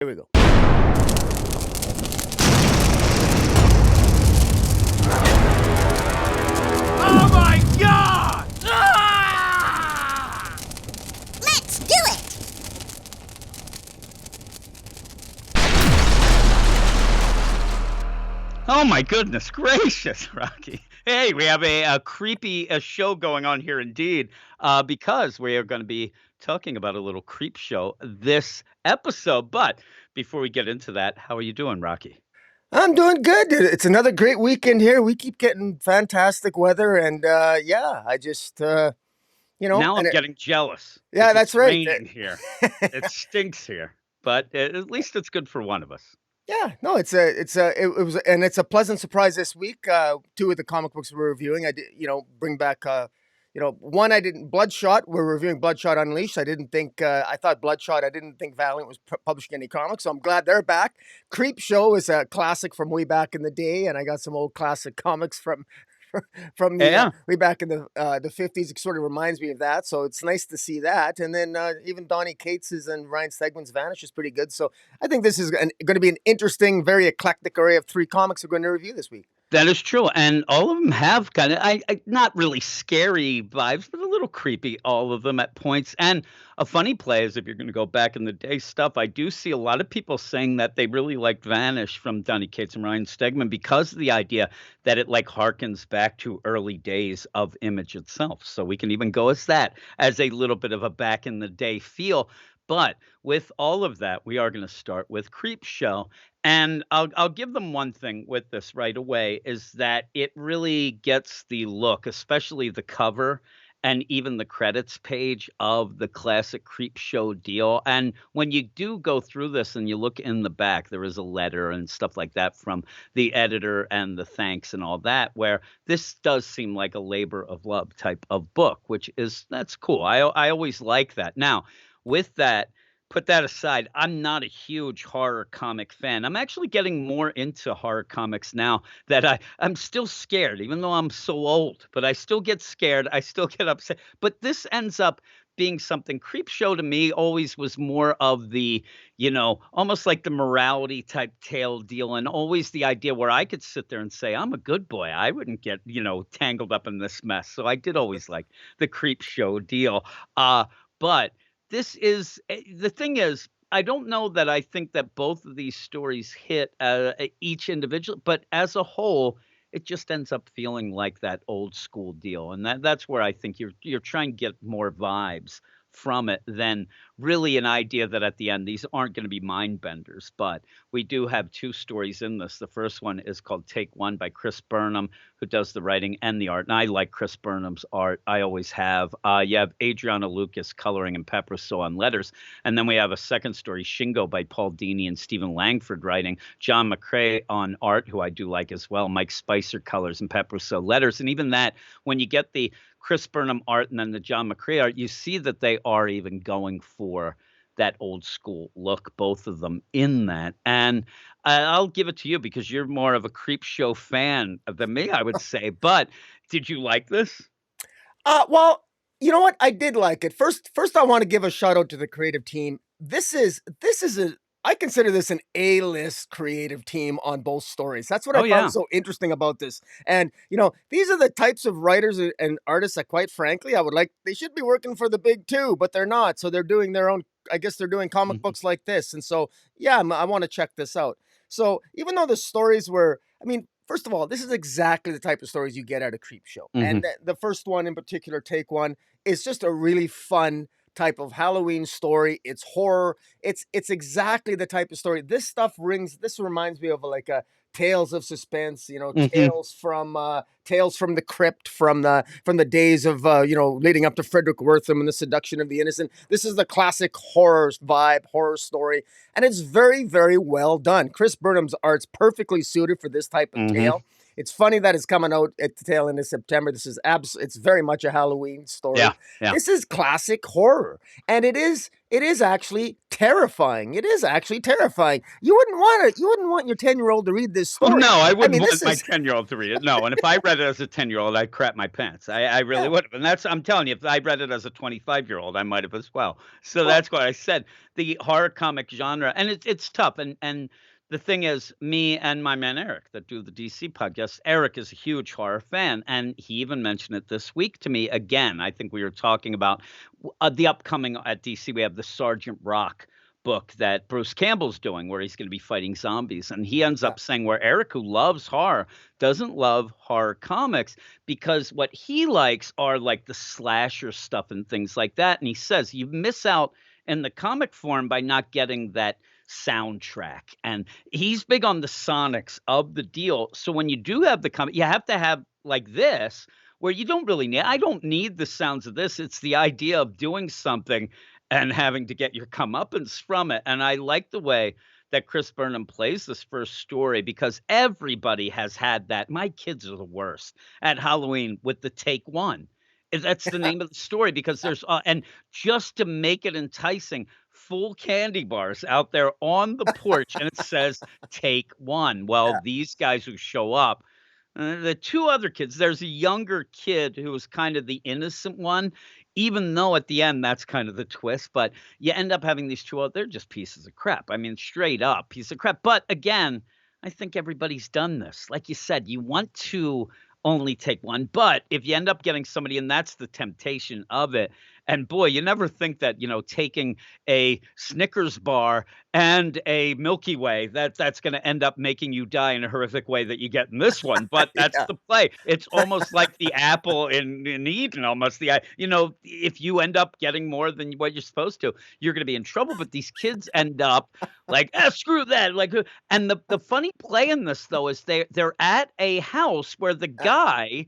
Here we go. Oh my God! Ah! Let's do it! Oh my goodness gracious, Rocky. Hey, we have a creepy show going on here indeed, because we are going to be talking about a little creep show this episode. But before we get into that, how are you doing, Rocky? I'm doing good. It's another great weekend here. We keep getting fantastic weather, and yeah, I just Now and I'm getting jealous yeah, because that's it's right. raining here. It stinks here, but at least it's good for one of us. Yeah, no, it's a pleasant surprise this week. Two of the comic books we're reviewing, I did, bring back, one I didn't Bloodshot. We're reviewing Bloodshot Unleashed. I thought Bloodshot. I didn't think Valiant was publishing any comics, so I'm glad they're back. Creepshow is a classic from way back in the day, and I got some old classic comics from the Yeah. way back in the 50s. It sort of reminds me of that, so it's nice to see that. And then even Donny Cates's and Ryan Stegman's Vanish is pretty good. So I think this is going to be an interesting, very eclectic array of three comics we're going to review this week. That is true, and all of them have kind of not really scary vibes, but a little creepy, all of them at points. And a funny play is if you're gonna go back in the day stuff, I do see a lot of people saying that they really liked Vanish from Donny Cates and Ryan Stegman because of the idea that it, like, harkens back to early days of Image itself. So we can even go as that, as a little bit of a back in the day feel. But with all of that, we are gonna start with Creepshow. And I'll give them one thing with this right away is that it really gets the look, especially the cover and even the credits page of the classic Creepshow deal. And when you do go through this and you look in the back, there is a letter and stuff like that from the editor and the thanks and all that, where this does seem like a labor of love type of book, which is that's cool. I always like that. Now, with that, put that aside, I'm not a huge horror comic fan. I'm actually getting more into horror comics now that I'm still scared, even though I'm so old, but I still get scared. I still get upset. But this ends up being something. Creepshow to me always was more of the, almost like the morality type tale deal, and always the idea where I could sit there and say, I'm a good boy. I wouldn't get, tangled up in this mess. So I did always like the Creepshow deal. But this is the thing is, I don't know that I think that both of these stories hit each individual, but as a whole, it just ends up feeling like that old school deal, and that's where I think you're trying to get more vibes from it than really an idea that at the end these aren't going to be mind benders. But we do have two stories in this. The first one is called Take One by Chris Burnham, who does the writing and the art. And I like Chris Burnham's art. I always have. You have Adriana Lucas coloring and Pepper So on letters. And then we have a second story, Shingo by Paul Dini and Stephen Langford writing. John McCrae on art, who I do like as well. Mike Spicer colors and Pepper So letters. And even that, when you get the Chris Burnham art and then the John McCrae art, you see that they are even going for that old school look, both of them in that. And I'll give it to you because you're more of a Creepshow fan than me, I would say. But did you like this? Well, you know what? I did like it. First, I want to give a shout out to the creative team. I consider this an A-list creative team on both stories. That's what I Oh, found yeah. so interesting about this. And these are the types of writers and artists that, quite frankly, I would like. They should be working for the big two, but they're not. So they're doing their own. I guess they're doing comic Mhm. books like this. And so, yeah, I want to check this out. So even though the stories were, I mean, first of all, this is exactly the type of stories you get out of Creepshow. And Mhm. the first one in particular, Take One, is just a really fun type of Halloween story. It's horror. It's exactly the type of story. This reminds me of like a Tales of Suspense, Mhm. Tales from the Crypt, from the days of leading up to Frederick Wertham and the Seduction of the Innocent. This is the classic horror vibe, horror story, and it's very, very well done. Chris Burnham's art's perfectly suited for this type of Mhm. tale. It's funny that it's coming out at the tail end of September. This is it's very much a Halloween story. Yeah, yeah. This is classic horror, and it is actually terrifying. It is actually terrifying. You wouldn't want your 10-year-old to read this Well, story. no, I wouldn't want this my is 10-year-old to read it. No, and if I read it as a 10-year-old, I'd crap my pants. I really yeah. would have. And I'm telling you, if I read it as a 25-year-old, I might have as well. So Well, that's why I said the horror comic genre, and it's tough. And the thing is, me and my man Eric that do the DC podcast, Eric is a huge horror fan, and he even mentioned it this week to me again. I think we were talking about the upcoming at DC. We have the Sergeant Rock book that Bruce Campbell's doing where he's going to be fighting zombies. And he ends yeah. up saying where Eric, who loves horror, doesn't love horror comics because what he likes are like the slasher stuff and things like that. And he says you miss out in the comic form by not getting that soundtrack. And he's big on the sonics of the deal. So when you do have the comic, you have to have like this where you don't really need, I don't need the sounds of this. It's the idea of doing something and having to get your comeuppance from it. And I like the way that Chris Burnham plays this first story because everybody has had that. My kids are the worst at Halloween with the take one. That's the name of the story because there's, and just to make it enticing, full candy bars out there on the porch and it says take one. Well, Yeah. these guys who show up, the two other kids, there's a younger kid who was kind of the innocent one, even though at the end that's kind of the twist. But you end up having these two, they're just pieces of crap. I mean, straight up piece of crap. But again, I think everybody's done this. Like you said, you want to only take one. But if you end up getting somebody, and that's the temptation of it. And boy, you never think that, taking a Snickers bar and a Milky Way, that's going to end up making you die in a horrific way that you get in this one. But that's Yeah. the play. It's almost like the apple in Eden, almost if you end up getting more than what you're supposed to, you're going to be in trouble. But these kids end up like, screw that. And the funny play in this though is they're at a house where the guy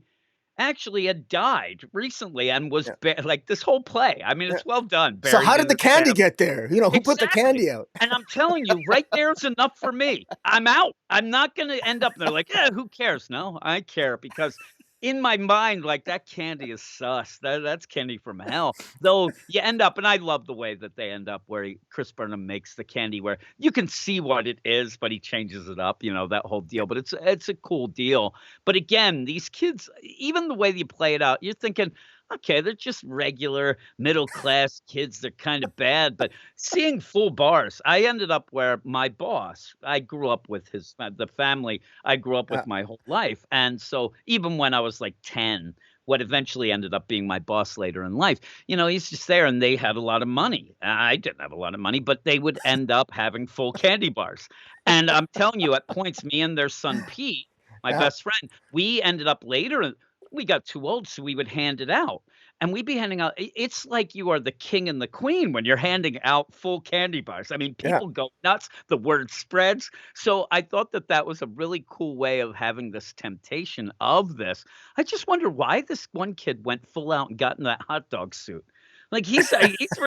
actually had died recently and was like this whole play. I mean, it's well done. So how Buried did in the his candy family. get there? Who put the candy out? And I'm telling you, right there's enough for me. I'm out. I'm not going to end up there like, who cares? No, I care because in my mind, like that candy is sus. That's candy from hell. Though you end up, and I love the way that they end up where Chris Burnham makes the candy where you can see what it is, but he changes it up, that whole deal. But it's a cool deal. But again, these kids, even the way you play it out, you're thinking, okay, they're just regular middle class kids. They're kind of bad, but seeing full bars, I ended up where my boss, I grew up with the family I grew up with my whole life. And so even when I was like 10, what eventually ended up being my boss later in life, he's just there and they had a lot of money. I didn't have a lot of money, but they would end up having full candy bars. And I'm telling you, at points, me and their son, Pete, my best friend, we ended up later, we got too old, so we would hand it out. And we'd be handing out, it's like you are the king and the queen when you're handing out full candy bars. I mean, people go nuts. The word spreads. So I thought that was a really cool way of having this temptation of this. I just wonder why this one kid went full out and got in that hot dog suit. Like he's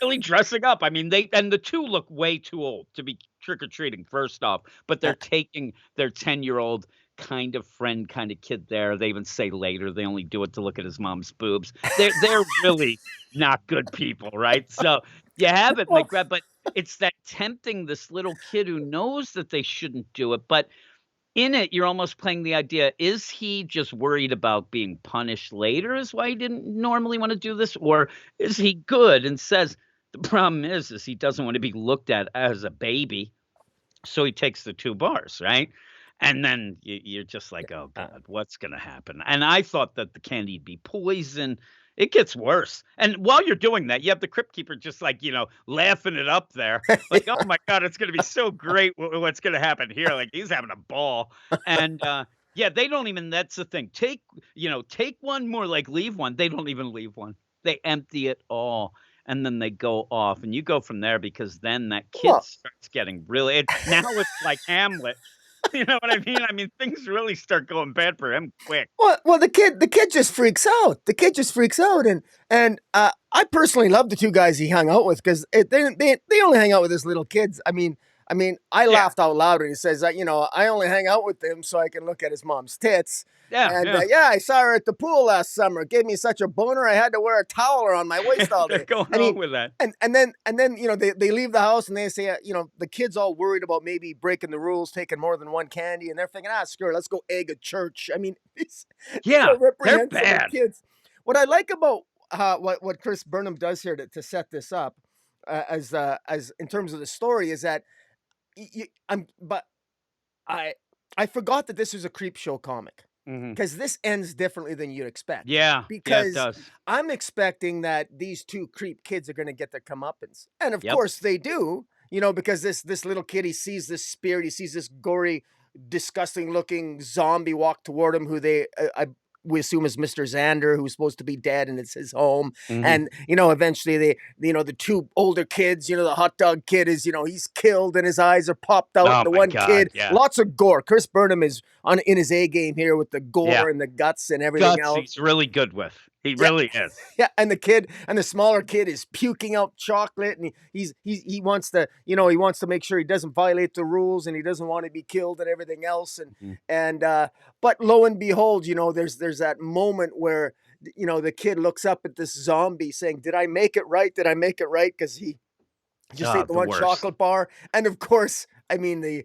really dressing up. I mean, the two look way too old to be trick-or-treating, first off, but they're taking their 10-year-old kind of friend kind of kid there. They even say later they only do it to look at his mom's boobs. They're really not good people, right? So you have it, and they grab, but it's that tempting this little kid who knows that they shouldn't do it, but in it, you're almost playing the idea, is he just worried about being punished later is why he didn't normally want to do this? Or is he good and says, the problem is he doesn't want to be looked at as a baby. So he takes the 2 bars, right? And then you're just like, oh, God, what's going to happen? And I thought that the candy'd be poison. It gets worse. And while you're doing that, you have the Crypt Keeper just like, laughing it up there. Like, oh, my God, it's going to be so great what's going to happen here. Like, he's having a ball. And, they don't even, that's the thing. Take one more, like leave one. They don't even leave one. They empty it all. And then they go off. And you go from there because then that kid starts getting really, now it's like Hamlet. You know what I mean? I mean, things really start going bad for him quick. Well, the kid just freaks out. The kid just freaks out, and I personally love the 2 guys he hung out with because they only hang out with his little kids. I mean, I mean, I Yeah. laughed out loud when he says that, I only hang out with him so I can look at his mom's tits. Yeah, And yeah. yeah, I saw her at the pool last summer. It gave me such a boner. I had to wear a towel around my waist all They're day. going I mean, on with that. and then they leave the house and they say, the kid's all worried about maybe breaking the rules, taking more than one candy, and they're thinking, screw it, let's go egg a church. I mean, these Yeah, are they're reprehensible bad. kids. What I like about what Chris Burnham does here to set this up, as in terms of the story, is that but I forgot that this was a Creepshow comic, Mhm. because this ends differently than you'd expect. Yeah, yeah, it Because does. I'm expecting that these two creep kids are going to get their comeuppance, and of Yep. course they do. Because this little kid, he sees this spirit, he sees this gory, disgusting looking zombie walk toward him, who we assume is Mr. Xander, who's supposed to be dead, and it's his home. Mhm. And eventually the two older kids, the hot dog kid is, he's killed and his eyes are popped out. Oh And the my one god, kid, yeah. lots of gore. Chris Burnham is in his A game here with the Yeah. gore and the guts and everything Guts else. he's really good with. He Yeah, really is. yeah, and the smaller kid is puking out chocolate, and he wants to, make sure he doesn't violate the rules, and he doesn't want to be killed and everything else. And Mhm. but lo and behold, there's that moment where the kid looks up at this zombie saying, "Did I make it right? Did I make it right?" Because he just ate the The one worst. chocolate bar, and of course, I mean,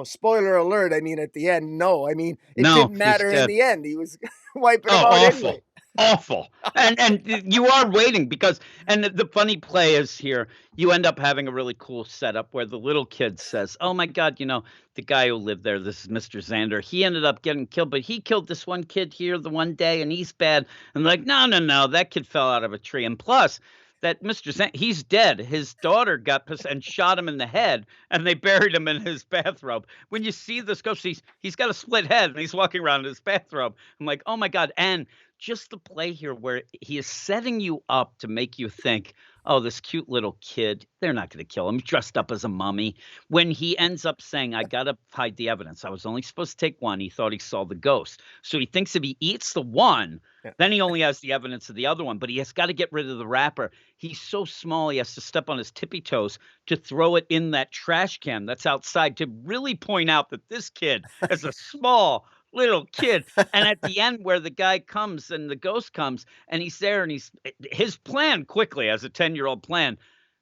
spoiler alert. I mean, at the end, no, I mean, it No, didn't he's matter in dead. the end. He was wiping him Oh, out awful. anyway. Awful. And you are waiting because and the funny play is here, you end up having a really cool setup where the little kid says, "Oh my god, the guy who lived there, this is Mr. Xander, he ended up getting killed, but he killed this one kid here the one day and he's bad." And like, "No, no, no, that kid fell out of a tree." And plus, that Mr. Xander, he's dead. His daughter got pissed and shot him in the head, and they buried him in his bathrobe. When you see this ghost, he's got a split head and he's walking around in his bathrobe. I'm like, "Oh my god." And just the play here where he is setting you up to make you think, "Oh, this cute little kid, they're not going to kill him, dressed up as a mummy." When he ends up saying, "I got to hide the evidence. I was only supposed to take one." He thought he saw the ghost. So he thinks if he eats the one, Yeah. then he only has the evidence of the other one, but he has got to get rid of the wrapper. He's so small, he has to step on his tippy toes to throw it in that trash can that's outside to really point out that this kid is a small little kid. And at the end, where the guy comes and the ghost comes and he's there and his plan quickly as a 10-year-old plan,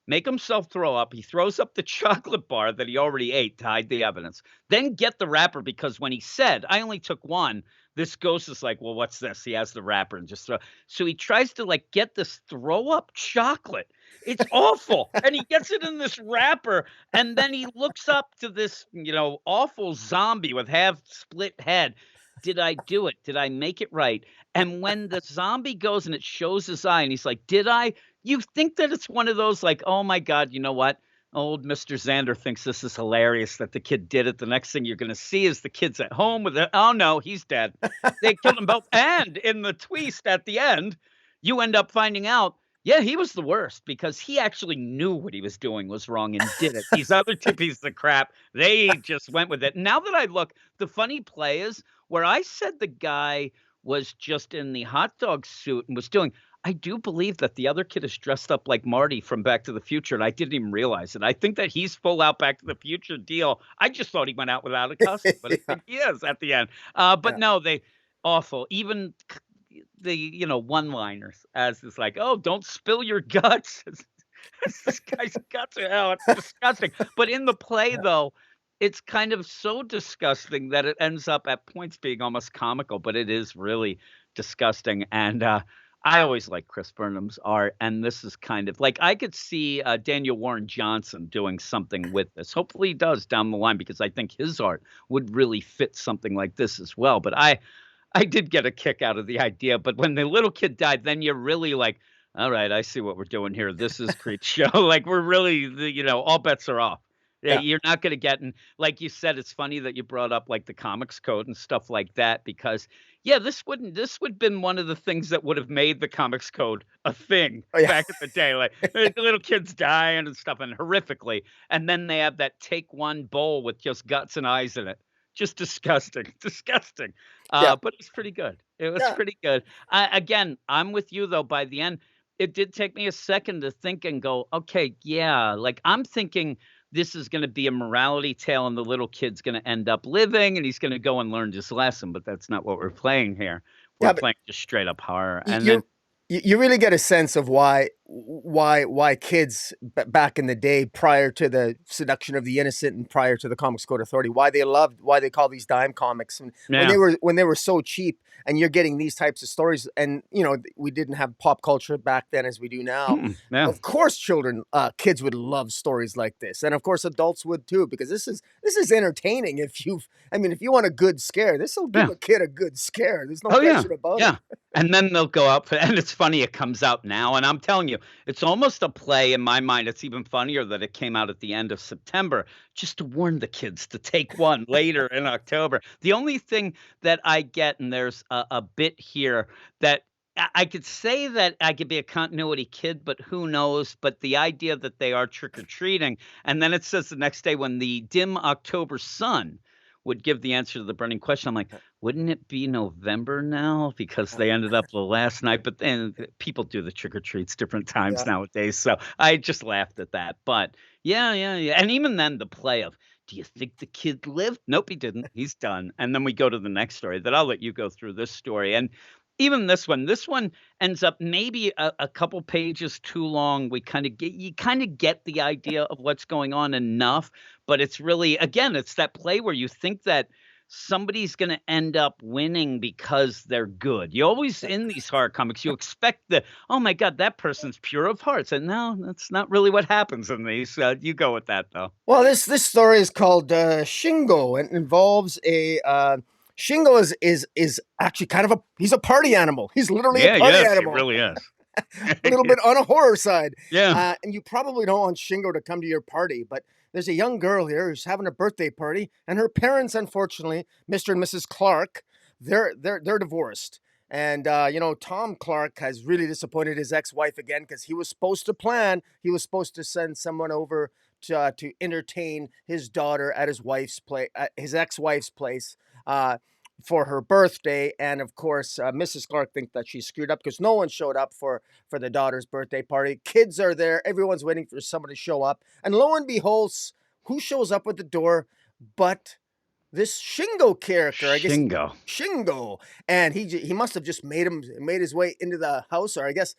make himself throw up. He throws up the chocolate bar that he already ate to hide the evidence. Then get the wrapper because when he said, "I only took one," this ghost is like, "Well, what's this?" He has the wrapper and just throw. So he tries to like get this throw up chocolate. It's awful. And he gets it in this wrapper and then he looks up to this, awful zombie with half split head. Did I do it? Did I make it right? And when the zombie goes and it shows his eye and he's like, "Did I?" You think that it's one of those like, "Oh my god, you know what? Old Mr. Xander thinks this is hilarious that the kid did it." The next thing you're going to see is the kid's at home with it. Oh no, he's dead. They killed them both. And in the twist at the end, you end up finding out, yeah, he was the worst because he actually knew what he was doing was wrong and did it. These other two pieces of crap, they just went with it. Now that I look, the funny play is where I said the guy was just in the hot dog suit and was doing. I do believe that the other kid is dressed up like Marty from Back to the Future, and I didn't even realize it. I think that he's full out Back to the Future deal. I just thought he went out without a costume, but I Yeah, think he is at the end. But yeah. no, they awful. Even the one-liners as is like, "Oh, don't spill your guts." This guy's guts are out. It's disgusting. But in the play, though, it's kind of so disgusting that it ends up at points being almost comical, but it is really disgusting. And I always like Chris Burnham's art, and this is kind of like I could see Daniel Warren Johnson doing something with this. Hopefully, he does down the line because I think his art would really fit something like this as well. But I did get a kick out of the idea, but when the little kid died, then you're really like, "All right, I see what we're doing here. This is Creepshow." Like we're really, all bets are off. Yeah, Yeah. you're not going to get, and like you said, it's funny that you brought up like the comics code and stuff like that because, yeah, this would have been one of the things that would have made the comics code a thing Oh yeah. back in the day. Like the little kids dying and stuff, and horrifically, and then they have that take one bowl with just guts and eyes in it. Just disgusting, disgusting. Yeah. But it's pretty good. It was Yeah. pretty good. Again, I'm with you though. By the end, it did take me a second to think and go, okay, yeah. Like I'm thinking this is going to be a morality tale and the little kid's going to end up living and he's going to go and learn his lesson. But that's not what we're playing here. We're Yeah, but playing just straight up horror. y- And then, you you really get a sense of why kids back in the day, prior to the seduction of the innocent and prior to the Comics Code Authority, why they call these dime comics, and yeah. when they were so cheap, and you're getting these types of stories, and we didn't have pop culture back then as we do now. Yeah. Of course, kids would love stories like this, and of course, adults would too, because this is entertaining. If you want a good scare, this will give Yeah. a kid a good scare. There's no Oh, yeah. question about it. Yeah. And then they'll go out and it's funny, it comes out now. And I'm telling you, it's almost a play in my mind. It's even funnier that it came out at the end of September just to warn the kids to take one later in October. The only thing that I get, and there's a bit here that I could say that I could be a continuity kid, but who knows? But the idea that they are trick or treating. And then it says the next day when the dim October sun would give the answer to the burning question. I'm like, wouldn't it be November now? Because they ended up the last night, but then people do the trick or treats different times nowadays. So I just laughed at that. But yeah. And even then, the play of, do you think the kid lived? Nope, he didn't. He's done. And then we go to the next story that I'll let you go through this story. And even this one ends up maybe a couple pages too long. You kind of get the idea of what's going on enough, but it's really, again, it's that play where you think that somebody's going to end up winning because they're good. You always, in these horror comics, you expect oh my God, that person's pure of heart. And no, that's not really what happens in these. You go with that, though. Well, this story is called Shingo, and it involves a Shingo is actually he's a party animal. He's literally a party animal. He really is. A little bit on a horror side. Yeah. And you probably don't want Shingo to come to your party, but there's a young girl here who's having a birthday party, and her parents, unfortunately, Mr. and Mrs. Clark, they're divorced. And Tom Clark has really disappointed his ex-wife again, because he was supposed to send someone over to entertain his daughter at his ex-wife's place for her birthday. And of course, Mrs. Clark thinks that she screwed up because no one showed up for the daughter's birthday party. Kids are there, everyone's waiting for someone to show up, and lo and behold, who shows up at the door but this Shingo character? I guess Shingo. And he must have just made his way into the house, or I guess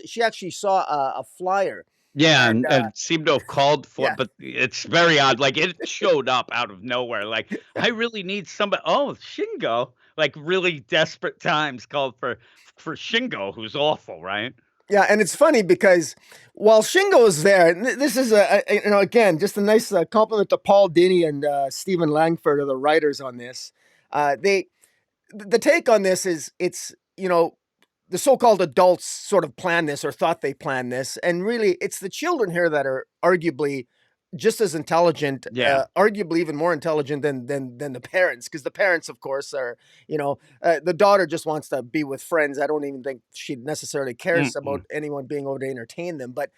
she actually saw a flyer. Yeah, and seemed to have called for it, but it's very odd. Like, it showed up out of nowhere. Like, I really need somebody. Oh, Shingo. Like, really desperate times called for Shingo, who's awful, right? Yeah, and it's funny because while Shingo is there, and this is again, just a nice compliment to Paul Dini and Stephen Langford, are the writers on this. The take on this is the so-called adults sort of plan this, or thought they planned this, and really it's the children here that are arguably just as intelligent, arguably even more intelligent than the parents, because the parents, of course, are the daughter just wants to be with friends. I don't even think she necessarily cares about anyone being over to entertain them. But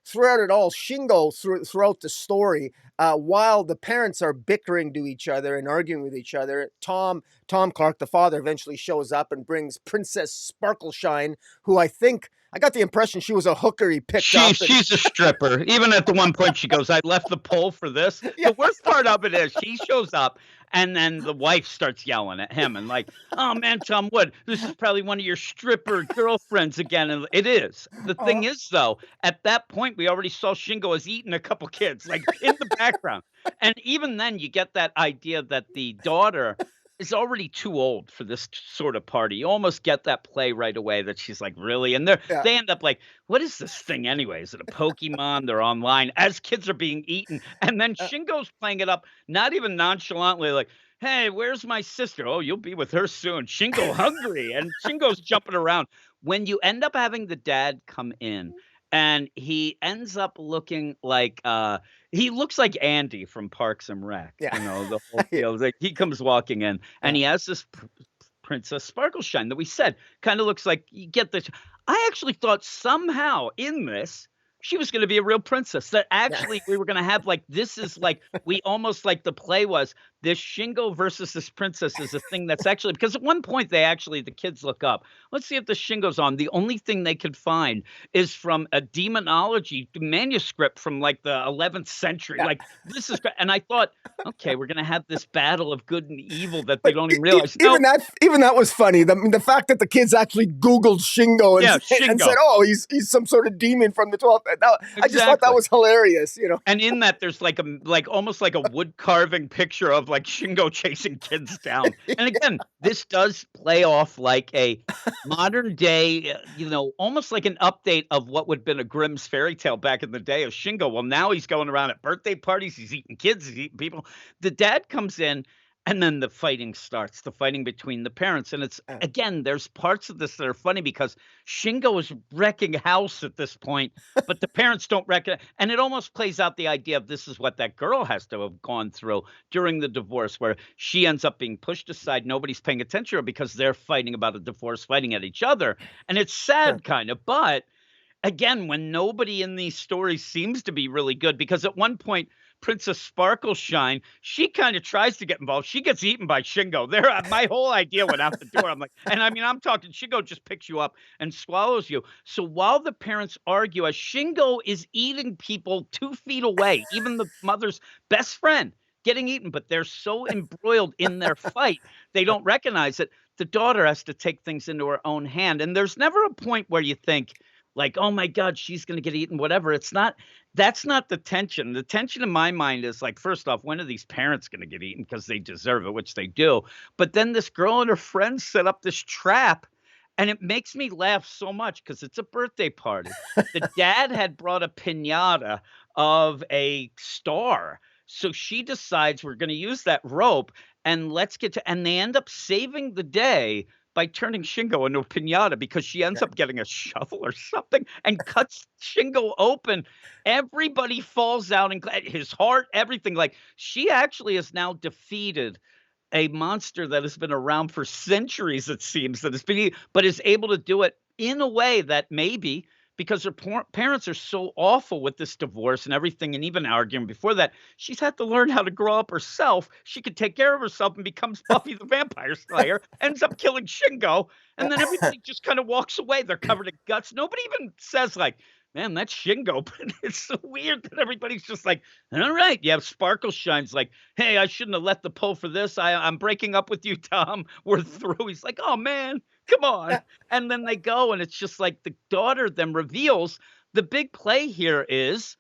throughout it all, Shingo, throughout the story, while the parents are bickering to each other and arguing with each other, Tom Clark, the father, eventually shows up and brings Princess Sparkleshine, who I got the impression she was a hooker he picked up. She's a stripper. Even at the one point she goes, I left the pole for this. Yeah. The worst part of it is she shows up and then the wife starts yelling at him and like, oh man, Tom Wood, this is probably one of your stripper girlfriends again. And it is. The thing is, though, at that point, we already saw Shingo has eaten a couple kids, like in the background. And even then you get that idea that the daughter is already too old for this sort of party. You almost get that play right away that she's like, really? And they end up like, what is this thing anyway? Is it a Pokemon? They're online as kids are being eaten. And then Shingo's playing it up, not even nonchalantly, like, hey, where's my sister? Oh, you'll be with her soon. Shingo hungry. And Shingo's jumping around. When you end up having the dad come in, and he ends up looking like he looks like Andy from Parks and Rec. Yeah. The whole deal. Like, he comes walking in and he has this Princess Sparkleshine that we said kind of looks like, you get this. I actually thought somehow in this she was going to be a real princess. That Yeah. actually we were going to have like this is like we almost like the play was this Shingo versus this princess is a thing that's actually because at one point the kids look up. Let's see if the Shingo's on. The only thing they could find is from a demonology manuscript from like the 11th century. Yeah. Like this is and I thought, okay, we're going to have this battle of good and evil that they But don't even realize. No, even that was funny. The fact that the kids actually Googled Shingo yeah, and said, Shingo. "Oh, he's some sort of demon from the 12th." I just thought that Exactly. was hilarious. And in that, there's like almost like a wood carving picture of like Shingo chasing kids down. And again, this does play off like a modern day, almost like an update of what would have been a Grimm's fairy tale back in the day of Shingo. Well, now he's going around at birthday parties, he's eating kids, he's eating people. The dad comes in. And then the fighting starts, the fighting between the parents. And it's, again, there's parts of this that are funny because Shingo is wrecking house at this point, but the parents don't recognize. And it almost plays out the idea of this is what that girl has to have gone through during the divorce, where she ends up being pushed aside. Nobody's paying attention to her because they're fighting about a divorce, fighting at each other. And it's sad, kind of. But again, when nobody in these stories seems to be really good, because at one point, Princess Sparkleshine, she kind of tries to get involved. She gets eaten by Shingo. There, my whole idea went out the door. I'm like, and I mean, I'm talking Shingo just picks you up and swallows you. So while the parents argue, as Shingo is eating people 2 feet away, even the mother's best friend getting eaten, but they're so embroiled in their fight, they don't recognize it. The daughter has to take things into her own hand. And there's never a point where you think, like, oh my God, she's going to get eaten, whatever. It's not, that's not the tension. The tension in my mind is like, first off, when are these parents going to get eaten? Because they deserve it, which they do. But then this girl and her friends set up this trap. And it makes me laugh so much because it's a birthday party. The dad had brought a piñata of a star. So she decides we're going to use that rope and let's get to, and they end up saving the day by turning Shingo into a piñata because she ends up getting a shovel or something and cuts Shingo open. Everybody falls out and his heart, everything. Like she actually has now defeated a monster that has been around for centuries, it seems, that has been, but is able to do it in a way that maybe because her parents are so awful with this divorce and everything, and even arguing before that, she's had to learn how to grow up herself. She could take care of herself and becomes Buffy the Vampire Slayer, ends up killing Shingo, and then everybody just kind of walks away. They're covered in guts. Nobody even says like, man, that's Shingo. But it's so weird that everybody's just like, all right, you have Sparkle Shine's like, hey, I shouldn't have let the pull for this. I'm breaking up with you, Tom. We're through. He's like, oh, man, come on. And then they go, and it's just like the daughter then reveals the big play here is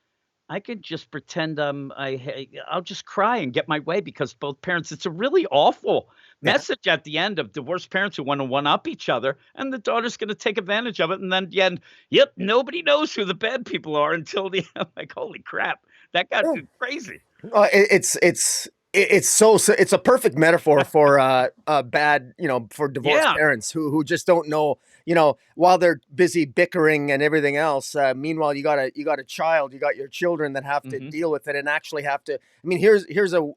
I could just pretend I'll just cry and get my way because both parents. It's a really awful message at the end of divorced parents who want to one up each other, and the daughter's going to take advantage of it. And then at the end, yep, nobody knows who the bad people are until the end. Like, holy crap, that got crazy. It's a perfect metaphor for bad, for divorced Yeah. parents who just don't know, while they're busy bickering and everything else. Meanwhile, you got a child, you got your children that have to deal with it and actually have to. I mean, here's a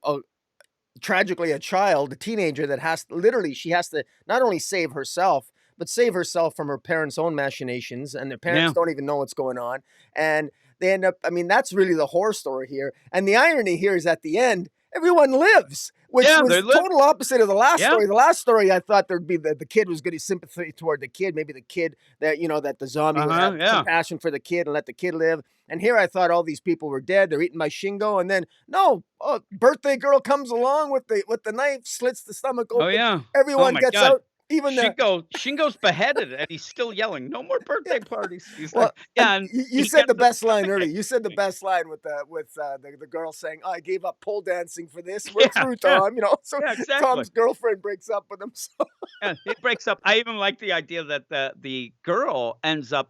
tragically a child, a teenager that she has to not only save herself, but save herself from her parents' own machinations, and their parents don't even know what's going on, and they end up. I mean, that's really the horror story here, and the irony here is at the end, everyone lives, which was total opposite of the last story. The last story, I thought there'd be the kid was getting sympathy toward the kid, maybe the kid that that the zombie would have compassion for the kid and let the kid live. And here I thought all these people were dead. They're eaten by Shingo, and then birthday girl comes along with the knife, slits the stomach open. Oh yeah, everyone gets God. out. Even Shingo's beheaded, and he's still yelling, "No more birthday parties." He's like, yeah. And you said the best line earlier. You said the best line with the girl saying, "Oh, I gave up pole dancing for this. We're through, Tom." So exactly. Tom's girlfriend breaks up with him. So he breaks up. I even like the idea that the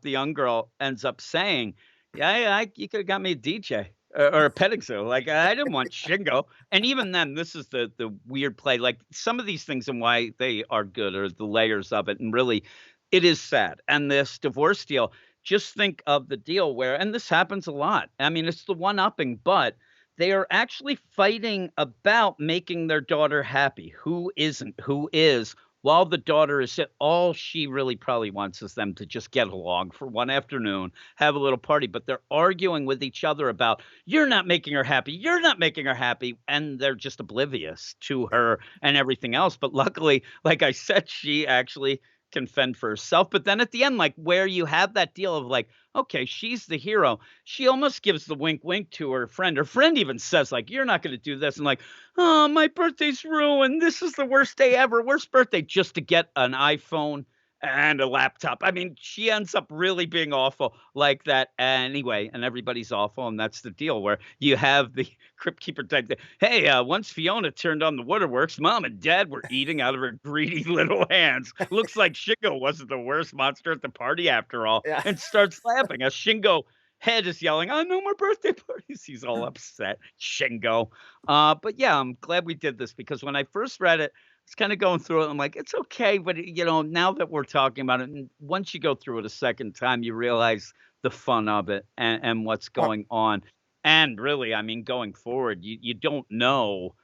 young girl ends up saying, "Yeah, you could have got me a DJ." Or a petting zoo. Like, I didn't want Shingo. And even then, this is the weird play. Like, some of these things and why they are good are the layers of it. And really, it is sad. And this divorce deal, just think of the deal where, and this happens a lot. I mean, it's the one-upping, but they are actually fighting about making their daughter happy. Who isn't? Who is? while the daughter is all she really probably wants is them to just get along for one afternoon, have a little party, but they're arguing with each other about, "You're not making her happy. You're not making her happy," and they're just oblivious to her and everything else. But luckily, like I said, she actually can fend for herself. But then at the end, like where you have that deal of like, okay, she's the hero. She almost gives the wink wink to her friend. Her friend even says, like, "You're not gonna do this." And like, "Oh, my birthday's ruined. This is the worst day ever. Worst birthday," just to get an iPhone and a laptop. I mean, she ends up really being awful like that anyway, and everybody's awful, and that's the deal where you have the crypt keeper type thing. "Hey, once Fiona turned on the waterworks, mom and dad were eating out of her greedy little hands. Looks like Shingo wasn't the worst monster at the party after all," Yeah. and starts laughing as Shingo head is yelling, "Oh, no more birthday parties." He's all upset, Shingo. But yeah, I'm glad we did this because when I first read it, it's kinda going through it, I'm like, "It's okay," but, now that we're talking about it, and once you go through it a second time, you realize the fun of it and what's Well, going on. And really, I mean, going forward, you don't know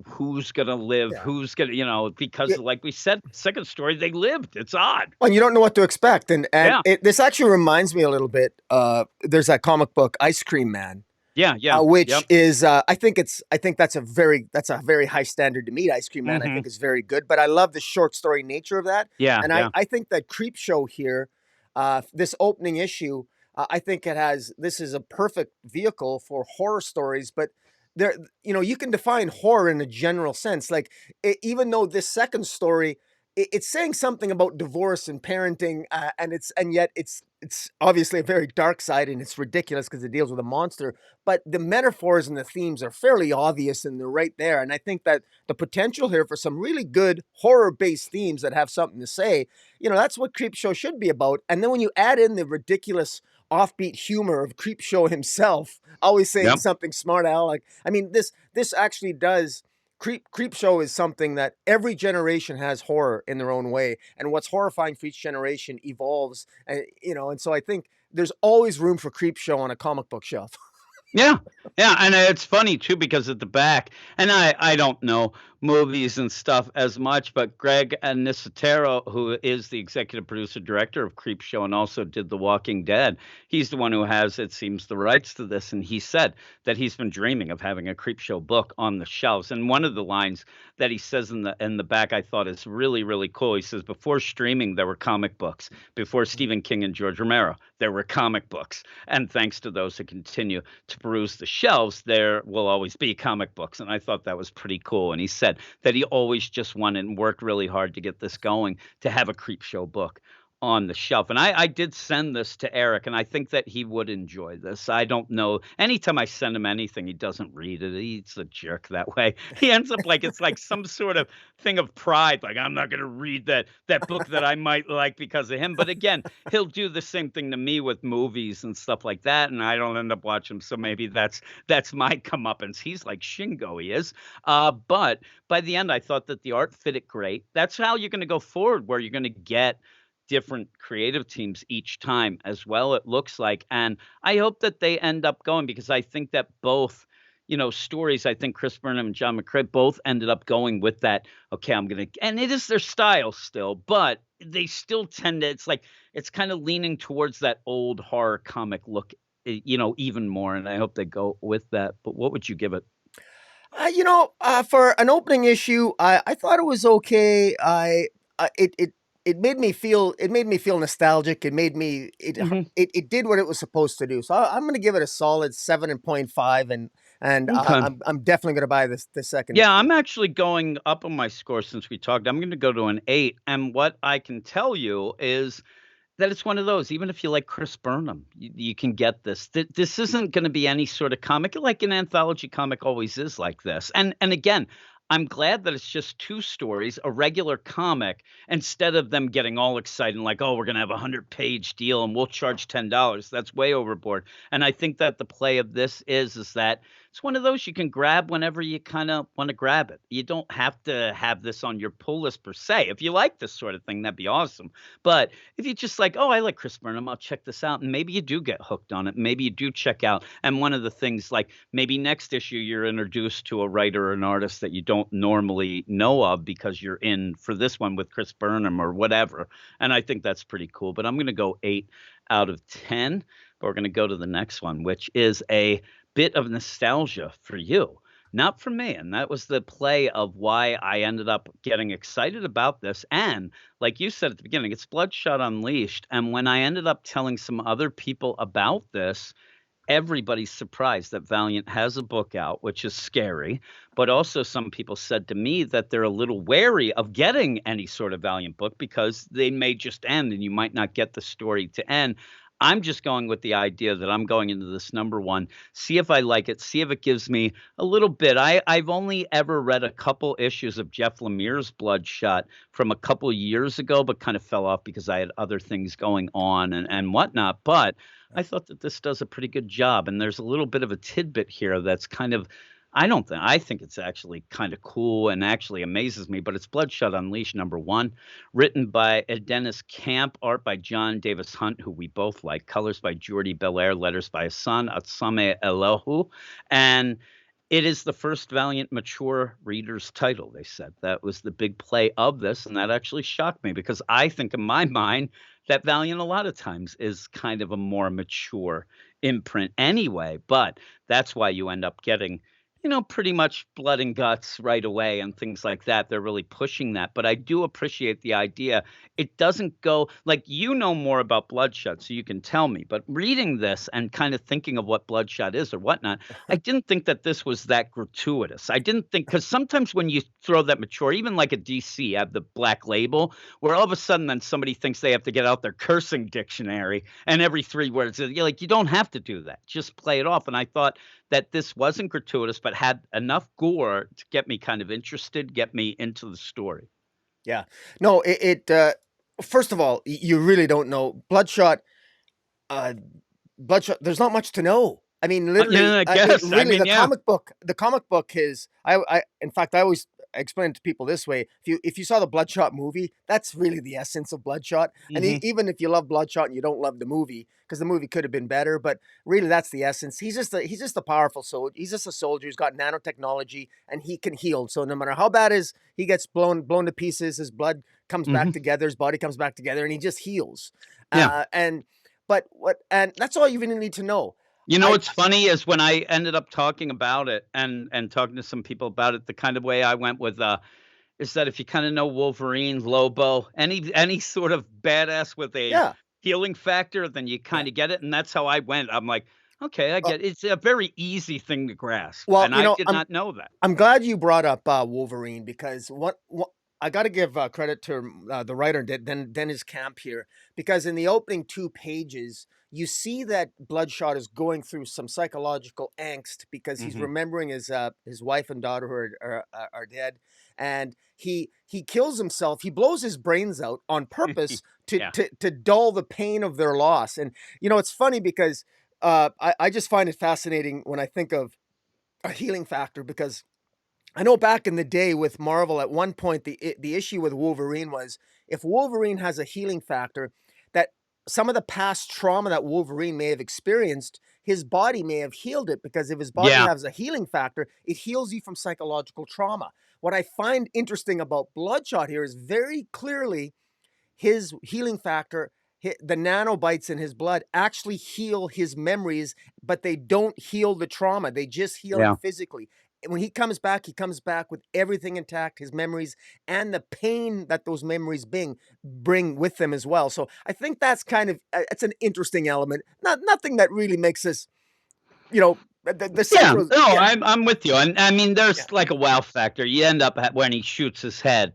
who's gonna live, yeah. who's gonna Yeah. because like we said, second story, they lived. It's odd. Well, you don't know what to expect, and Yeah. this actually reminds me a little bit. There's that comic book Ice Cream Man, Yeah, yeah. which Yep. is I think that's a very high standard to meet. Ice Cream Man, I Mhm. think, is very good, but I love the short story nature of that, Yeah, and yeah. I think that Creepshow here, this opening issue, I think this is a perfect vehicle for horror stories, but there, you can define horror in a general sense. Like, even though this second story, it's saying something about divorce and parenting, and yet it's obviously a very dark side, and it's ridiculous because it deals with a monster. But the metaphors and the themes are fairly obvious, and they're right there. And I think that the potential here for some really good horror-based themes that have something to say, that's what Creepshow should be about. And then when you add in the ridiculous offbeat humor of Creepshow himself, always saying Yep. something smart aleck. I mean, this actually does. Creepshow is something that every generation has horror in their own way, and what's horrifying for each generation evolves. And so I think there's always room for Creepshow on a comic book shelf. Yeah, yeah, and it's funny too because at the back, and I don't know movies and stuff as much, but Greg Nicotero, who is the executive producer director of Creepshow and also did The Walking Dead, he's the one who has, it seems, the rights to this, and he said that he's been dreaming of having a Creepshow book on the shelves. And one of the lines that he says in the back I thought is really really cool. He says, "Before streaming, there were comic books. Before Stephen King and George Romero, there were comic books. And thanks to those who continue to peruse the shelves, there will always be comic books." And I thought that was pretty cool. And he said that he always just wanted and worked really hard to get this going, to have a Creepshow book on the shelf. And I did send this to Eric, and I think that he would enjoy this. I don't know. Anytime I send him anything, he doesn't read it. He's a jerk that way. He ends up like it's like some sort of thing of pride, like I'm not going to read that book that I might like because of him. But again, he'll do the same thing to me with movies and stuff like that, and I don't end up watching. So maybe that's my comeuppance. He's like Shingo, he is. But by the end, I thought that the art fit it great. That's how you're going to go forward, where you're going to get different creative teams each time as well, it looks like. And I hope that they end up going, because I think that both stories, I think Chris Burnham and John McCrae both ended up going with that. Okay, and it is their style still, but they still tend to, it's kind of leaning towards that old horror comic look, even more. And I hope they go with that. But what would you give it? For an opening issue, I thought it was okay. It made me feel nostalgic. Mhm. It did what it was supposed to do. So I'm going to give it a solid 7.5, and Okay. I'm definitely going to buy this second Yeah, issue. I'm actually going up on my score since we talked. I'm going to go to an 8. And what I can tell you is that it's one of those, even if you like Chris Burnham, you can get this. This isn't going to be any sort of comic like an anthology comic always is like this. And again, I'm glad that it's just 2 stories, a regular comic, instead of them getting all excited and like, "Oh, we're going to have a 100-page deal and we'll charge $10." That's way overboard. And I think that the play of this is that it's one of those you can grab whenever you kind of want to grab it. You don't have to have this on your pull list per se. If you like this sort of thing, that'd be awesome. But if you just like, oh, I like Chris Burnham, I'll check this out. And maybe you do get hooked on it. Maybe you do check out. And one of the things, like maybe next issue, you're introduced to a writer or an artist that you don't normally know of because you're in for this one with Chris Burnham or whatever. And I think that's pretty cool. But I'm going to go 8 out of 10. But we're going to go to the next one, which is a bit of nostalgia for you. Not for me. And that was the play of why I ended up getting excited about this. And like you said at the beginning, it's Bloodshot Unleashed. And when I ended up telling some other people about this, everybody's surprised that Valiant has a book out, which is scary. But also some people said to me that they're a little wary of getting any sort of Valiant book because they may just end and you might not get the story to end. I'm just going with the idea that I'm going into this number one, see if I like it, see if it gives me a little bit. I've only ever read a couple issues of Jeff Lemire's Bloodshot from a couple years ago, but kind of fell off because I had other things going on and whatnot. But I thought that this does a pretty good job. And there's a little bit of a tidbit here that's kind of, I think it's actually kind of cool and actually amazes me, but it's Bloodshot Unleashed number one, written by Dennis Camp, art by John Davis Hunt, who we both like, colors by Jordi Belair, letters by his son, Atsame Elohu. And it is the first Valiant mature reader's title, they said. That was the big play of this, and that actually shocked me because I think in my mind that Valiant a lot of times is kind of a more mature imprint anyway, but that's why you end up getting pretty much blood and guts right away and things like that. They're really pushing that. But I do appreciate the idea. It doesn't go like more about Bloodshot, so you can tell me. But reading this and kind of thinking of what Bloodshot is or whatnot, I didn't think that this was that gratuitous. I didn't think, because sometimes when you throw that mature, even like a DC, have the Black Label, where all of a sudden then somebody thinks they have to get out their cursing dictionary and every 3 words, you're like, you don't have to do that. Just play it off. And I thought that this wasn't gratuitous, but had enough gore to get me kind of interested, get me into the story. Yeah. No, first of all, you really don't know. Bloodshot, there's not much to know. I mean, literally, I guess. really, the comic book is, in fact, I always explain it to people this way. If you saw the Bloodshot movie, that's really the essence of Bloodshot. And even if you love Bloodshot and you don't love the movie, because the movie could have been better, but really that's the essence. He's just a powerful soldier. He's just a soldier who's got nanotechnology and he can heal. So no matter how bad he gets blown to pieces, his blood comes back together, his body comes back together, and he just heals. Yeah. And that's all you really need to know. What's funny is when I ended up talking about it and talking to some people about it, the kind of way I went with is that if you kind of know Wolverine, Lobo, any sort of badass with a healing factor, then you kind of get it. And that's how I went. I'm like, okay, I get it. It's a very easy thing to grasp. Well, and I did not know that. I'm glad you brought up Wolverine, because what I got to give credit to the writer, Dennis Camp here, because in the opening 2 pages, you see that Bloodshot is going through some psychological angst because he's remembering his wife and daughter who are dead, and he kills himself. He blows his brains out on purpose to dull the pain of their loss. And it's funny because I just find it fascinating when I think of a healing factor, because I know back in the day with Marvel, at one point, the issue with Wolverine was, if Wolverine has a healing factor, that some of the past trauma that Wolverine may have experienced, his body may have healed it, because if his body has a healing factor, it heals you from psychological trauma. What I find interesting about Bloodshot here is very clearly his healing factor, the nanobites in his blood actually heal his memories, but they don't heal the trauma. They just heal him physically. When he comes back with everything intact, his memories and the pain that those memories bring with them as well. So I think that's kind of, it's an interesting element. Nothing that really makes us, the central. I'm with you. And I mean, there's like a wow factor. You end up when he shoots his head,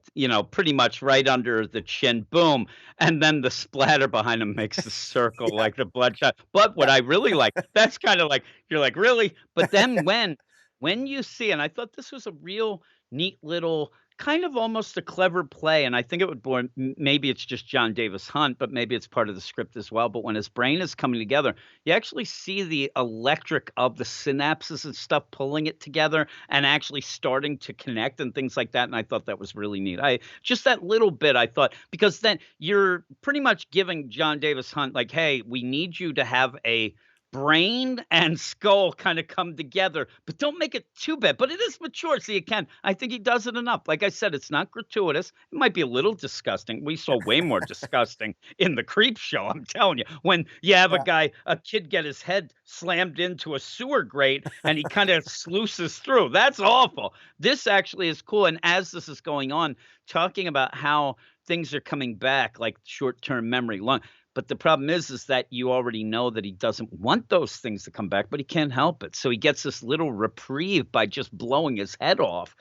pretty much right under the chin, boom. And then the splatter behind him makes the circle like the Bloodshot. But what I really like, that's kind of like, you're like, really? But then when when you see, and I thought this was a real neat little kind of almost a clever play, and I think it would born maybe it's just John Davis Hunt, but maybe it's part of the script as well. But when his brain is coming together, you actually see the electric of the synapses and stuff pulling it together and actually starting to connect and things like that. And I thought that was really neat. I just that little bit I thought because then you're pretty much giving John Davis Hunt like, hey, we need you to have a brain and skull kind of come together, but don't make it too bad. But it is mature, so you can. I think he does it enough. Like I said, it's not gratuitous. It might be a little disgusting. We saw way more disgusting in the Creep Show. I'm telling you, when you have Yeah. a kid get his head slammed into a sewer grate and he kind of sluices through. That's awful. This actually is cool. And as this is going on, talking about how things are coming back, like short-term memory, long. But the problem is that you already know that he doesn't want those things to come back, but he can't help it. So he gets this little reprieve by just blowing his head off.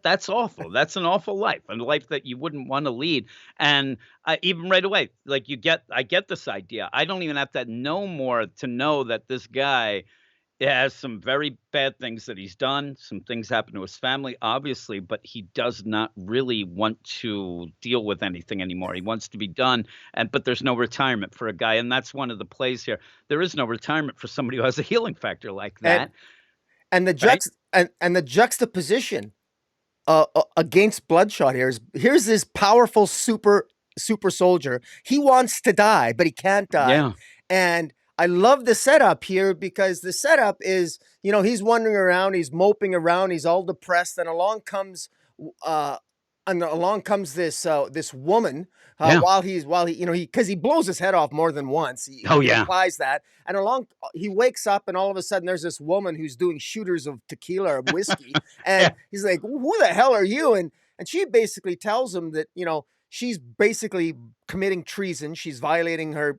That's awful. That's an awful life, a life that you wouldn't want to lead. And even right away, like I get this idea. I don't even have to know more to know that this guy has some very bad things that he's done. Some things happen to his family, obviously, but he does not really want to deal with anything anymore. He wants to be done, but there's no retirement for a guy, and that's one of the plays here. There is no retirement for somebody who has a healing factor like And that, and the right? and the juxtaposition against Bloodshot here's this powerful super soldier. He wants to die, but he can't die. Yeah, And I love the setup here because the setup is, he's wandering around, he's moping around, he's all depressed, and uh, along comes this woman. yeah. While he because he blows his head off more than once. Oh, He yeah. implies that, and along he wakes up, and all of a sudden there's this woman who's doing shooters of tequila or whiskey, Yeah. and he's like, "Who the hell are you?" And she basically tells him that she's basically committing treason. She's violating her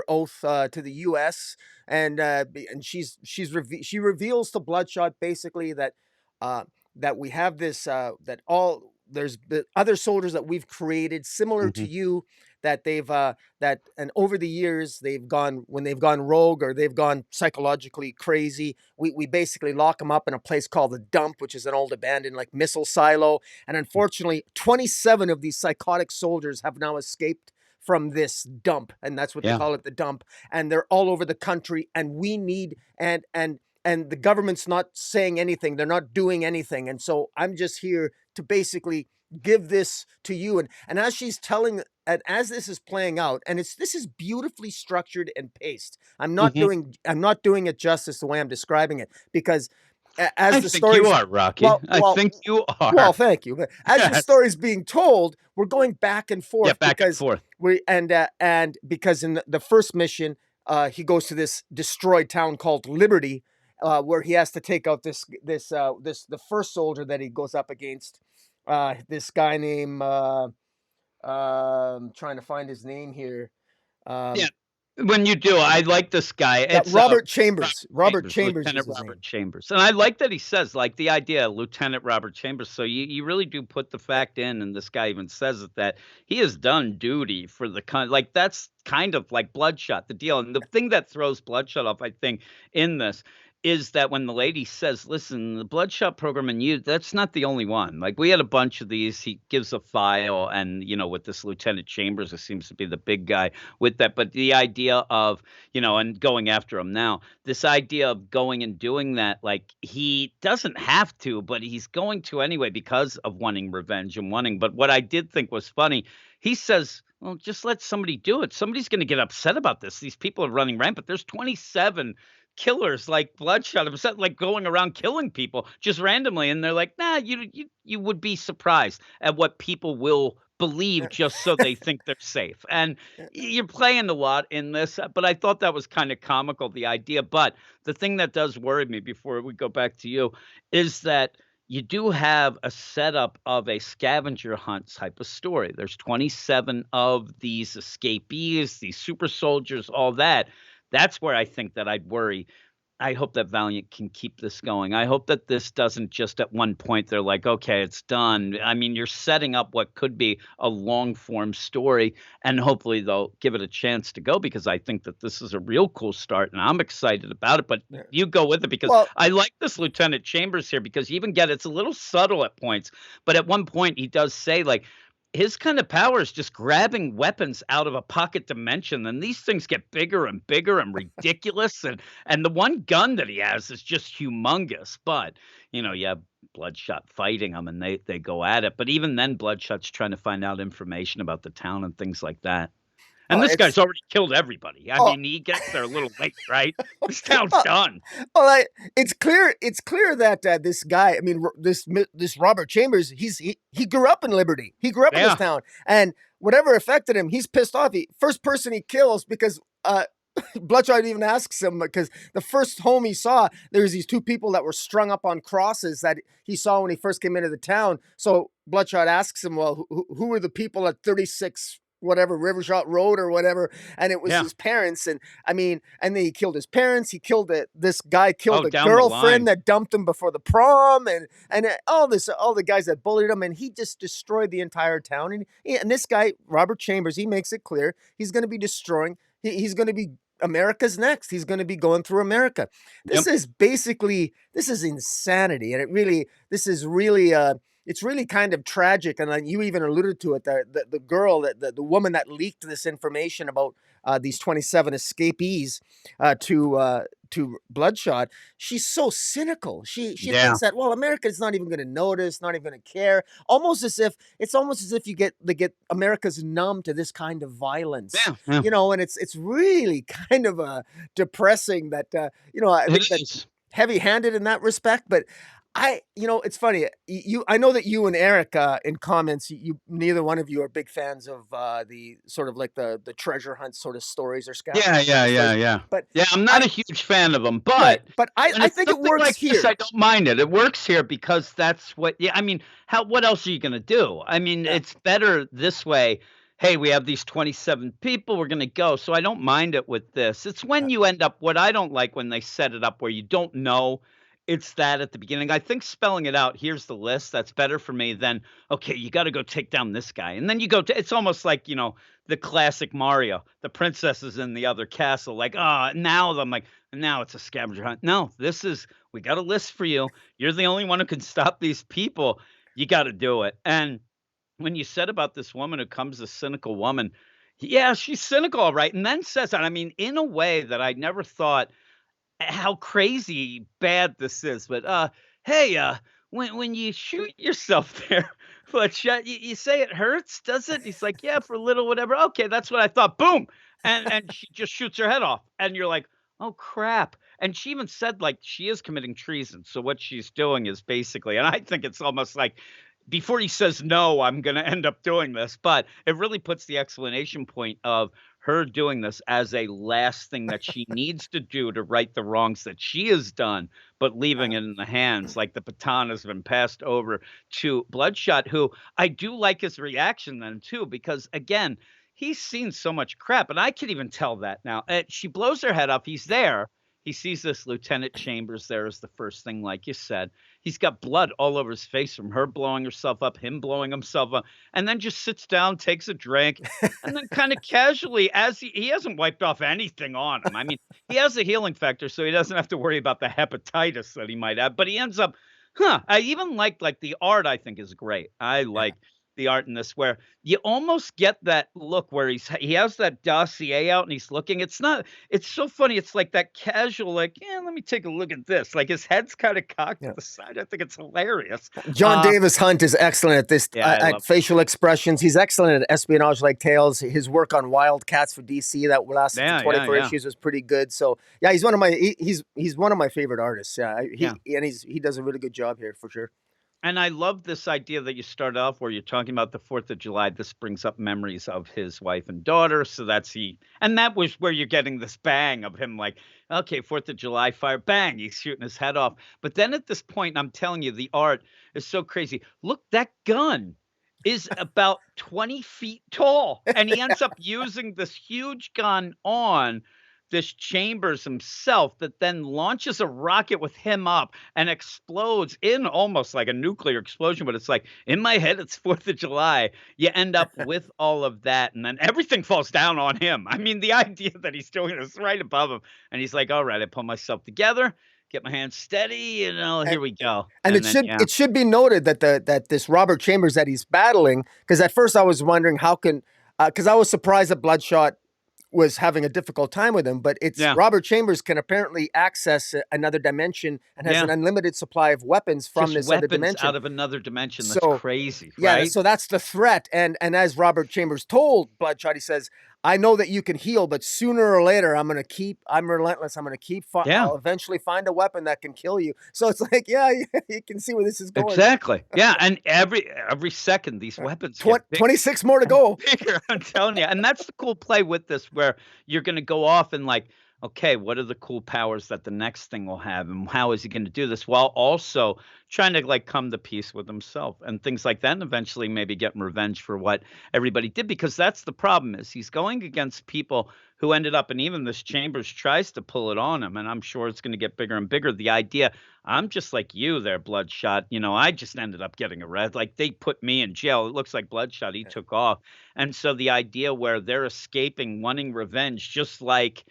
oath to the U.S. And she reveals to Bloodshot basically uh, that we have this that all there's the other soldiers that we've created similar to Mhm. you, that they've that and over the years when they've gone rogue or they've gone psychologically crazy, we basically lock them up in a place called the dump, which is an old abandoned like missile silo. And unfortunately 27 of these psychotic soldiers have now escaped from this dump, and that's what they Yeah. call it, the dump. And they're all over the country, and we need and the government's not saying anything, they're not doing anything. And so I'm just here to basically give this to you. And as she's telling, and as this is playing out, and this is beautifully structured and paced. Mhm. I'm not doing it justice the way I'm describing it, because as I the think you story's are, Rocky. well I well think you well, are. thank you. But as the Yes. story's being told, we're going back and Yeah, forth back and because forth. because in the first mission, he goes to this destroyed town called Liberty, where he has to take out the first soldier that he goes up against. This guy named I'm trying to find his name here. Yeah. Um, When you do, I like this guy. yeah, It's, Robert Chambers. Robert Chambers, Chambers Lieutenant is his Robert name. Chambers. And I like that he says, like, the idea, Lieutenant Robert Chambers. So you really do put the fact in, and this guy even says it, that he has done duty for the like, that's kind of like Bloodshot, the deal. And the thing that throws Bloodshot off, I think, in this is that when the lady says, listen, the Bloodshot program and you, that's not the only one. Like, we had a bunch of these. He gives a file, and, with this Lieutenant Chambers, who seems to be the big guy with that. But the idea of, and going after him now, this idea of going and doing that, like he doesn't have to, but he's going to anyway because of wanting revenge and wanting. But what I did think was funny, he says, well, just let somebody do it. Somebody's going to get upset about this. These people are running rampant. There's 27 killers like Bloodshot, upset, like going around killing people just randomly. And they're like, nah, you would be surprised at what people will believe just so they think they're safe. And you're playing a lot in this, but I thought that was kind of comical, the idea. But the thing that does worry me before we go back to you is that you do have a setup of a scavenger hunt type of story. There's 27 of these escapees, these super soldiers, all that. That's where I think that I'd worry. I hope that Valiant can keep this going. I hope that this doesn't just at one point they're like, "Okay, it's done." I mean, you're setting up what could be a long form story, and hopefully they'll give it a chance to go because I think that this is a real cool start, and I'm excited about it, but Yeah. you go with it because Well, I like this Lieutenant Chambers here because you even get it's a little subtle at points, but at one point he does say, like, his kind of power is just grabbing weapons out of a pocket dimension, and these things get bigger and ridiculous, and the one gun that he has is just humongous, but, you have Bloodshot fighting him, and they go at it, but even then, Bloodshot's trying to find out information about the town and things like that. oh, And this guy's it's already killed everybody. I oh, mean, he gets there a little late, right? This town's well, done. well, it's clear. It's clear that this guy. I mean, this Robert Chambers. He grew up in Liberty. He grew up in this Yeah, town, and whatever affected him, he's pissed off. First person he kills because Bloodshot even asks him because the first home he saw, there's these two people that were strung up on crosses that he saw when he first came into the town. So Bloodshot asks him, "Well, who were the people at 36 whatever Rivershot Road or whatever?" And it was yeah. his parents. And I mean, and then he killed his parents. He killed this guy Oh, killed a down the girlfriend line. that dumped him before the prom, and all the guys that bullied him, and he just destroyed the entire town. And this guy Robert Chambers, he makes it clear he's going to be destroying. He's going to be America's next. He's going to be going through America. Yep. This is insanity, and this is really it's really kind of tragic. And you even alluded to it. The girl, the woman that leaked this information about these 27 escapees to Bloodshot. She's so cynical. She Yeah. thinks that, well, America's not even going to notice, not even going to care. Almost as if they get America's numb to this kind of violence, Yeah, yeah. and it's really kind of depressing that I It think that is. heavy-handed in that respect. But it's funny. I know that you and Eric in comments, you neither one of you are big fans of the sort of like the treasure hunt sort of stories or Yeah, scavenger yeah, yeah, stories. yeah. But Yeah, I'm not I a huge fan of them, right, but but when I it's think it something works like this, here. I don't mind it. It works here because that's what yeah, I mean, what else are you gonna do? I mean, Yeah, it's better this way. Hey, we have these 27 people, we're gonna go. So I don't mind it with this. It's yeah, when you end up what I don't like when they set it up where you don't know it's that at the beginning. I think spelling it out, here's the list, that's better for me than, okay, you gotta go take down this guy. And then you go to it's almost like, the classic Mario. The princess is in the other castle. Like, now I'm like, now it's a scavenger hunt. No, we got a list for you. You're the only one who can stop these people. You got to do it. And when you said about this woman who comes, a cynical woman, yeah, she's cynical, all right. And then says that, I mean, in a way that I never thought how crazy bad this is, but, hey, when you shoot yourself there, Bloodshot, you say it hurts, does it? He's like, "Yeah, for a little whatever." "Okay, that's what I thought." Boom, and she just shoots her head off, and you're like, "Oh, crap." And she even said, like, she is committing treason, so what she's doing is basically and I think it's almost like before he says, "No, I'm gonna end up doing this," but it really puts the explanation point of her doing this as a last thing that she needs to do to right the wrongs that she has done, but leaving it in the hands, like the baton has been passed over to Bloodshot, who I do like his reaction then too, because again, he's seen so much crap, and I can even tell that now. She blows her head off. He's there. He sees this Lieutenant Chambers there as the first thing, like you said. He's got blood all over his face from her blowing herself up, him blowing himself up, and then just sits down, takes a drink, and then kind of casually, as he hasn't wiped off anything on him. I mean, he has a healing factor, so he doesn't have to worry about the hepatitis that he might have. But he ends up, I even like the art. I think is great. I yeah. like the art in this where you almost get that look where he has that dossier out and he's looking. It's not. It's so funny. It's like that casual, like, yeah, let me take a look at this. Like his head's kind of cocked to Yeah. the side. I think it's hilarious. John Davis Hunt is excellent at this, Yeah, I at love. facial expressions. He's excellent at espionage-like tales. His work on Wildcats for DC that lasted for Yeah, yeah, 24 yeah, issues was pretty good. So yeah, he's one of my he's one of my favorite artists. Yeah, yeah. he does a really good job here for sure. And I love this idea that you start off where you're talking about the 4th of July. This brings up memories of his wife and daughter. So and that was where you're getting this bang of him like, okay, 4th of July fire, bang, he's shooting his head off. But then at this point, I'm telling you, the art is so crazy. Look, that gun is about 20 feet tall. And he ends up using this huge gun on this Chambers himself that then launches a rocket with him up and explodes in almost like a nuclear explosion, but it's like, in my head, it's 4th of July. You end up with all of that, and then everything falls down on him. I mean, the idea that he's doing this right above him, and he's like, "All right, I pull myself together, get my hands steady, And here we go." and And then, yeah. it should be noted that this Robert Chambers that he's battling, because at first I was wondering how can, because I was surprised that Bloodshot was having a difficult time with him, but it's Yeah. Robert Chambers can apparently access another dimension and has Yeah. an unlimited supply of weapons from Just this other weapons dimension. out of another dimension. That's So crazy, yeah, right? so that's the threat, and as Robert Chambers told Bloodshot, he says, "I know that you can heal, but sooner or later, I'm relentless. I'm gonna keep. Yeah. I'll eventually find a weapon that can kill you." So it's like, yeah, you can see where this is going. Exactly. Yeah, and every second, these weapons get bigger 26 more to and go. bigger, I'm telling you, and that's the cool play with this where you're gonna go off and like, okay, what are the cool powers that the next thing will have, and how is he gonna do this while also trying to, like, come to peace with himself and things like that, and eventually maybe getting revenge for what everybody did, because that's the problem is he's going against people who ended up and even this Chambers tries to pull it on him, and I'm sure it's gonna get bigger and bigger. The idea, "I'm just like you there, Bloodshot, I just ended up getting arrested, like, they put me in jail." It looks like Bloodshot, he took off, and so the idea where they're escaping, wanting revenge, just like